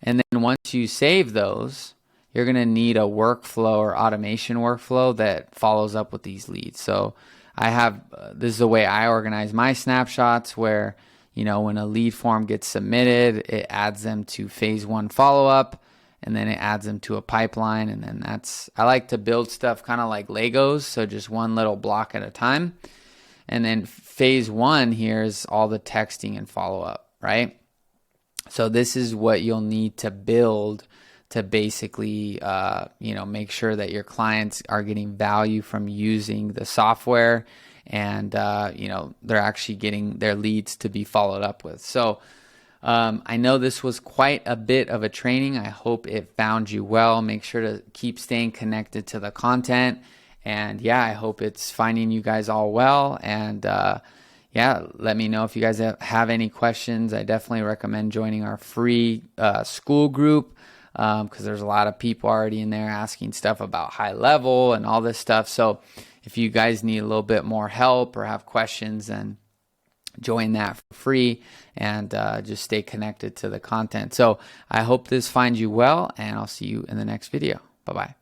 And then once you save those, you're going to need a workflow or automation workflow that follows up with these leads. So I have, this is the way I organize my snapshots, where, when a lead form gets submitted, it adds them to phase 1 follow-up, and then it adds them to a pipeline. And then I like to build stuff kind of like Legos, so just one little block at a time. And then phase 1 here is all the texting and follow-up, right? So this is what you'll need to build to basically, make sure that your clients are getting value from using the software, and, they're actually getting their leads to be followed up with. So I know this was quite a bit of a training. I hope it found you well. Make sure to keep staying connected to the content. And I hope it's finding you guys all well. And, yeah, let me know if you guys have any questions. I definitely recommend joining our free school group, because there's a lot of people already in there asking stuff about high level and all this stuff. So if you guys need a little bit more help or have questions, then join that for free, and just stay connected to the content. So I hope this finds you well, and I'll see you in the next video. Bye-bye.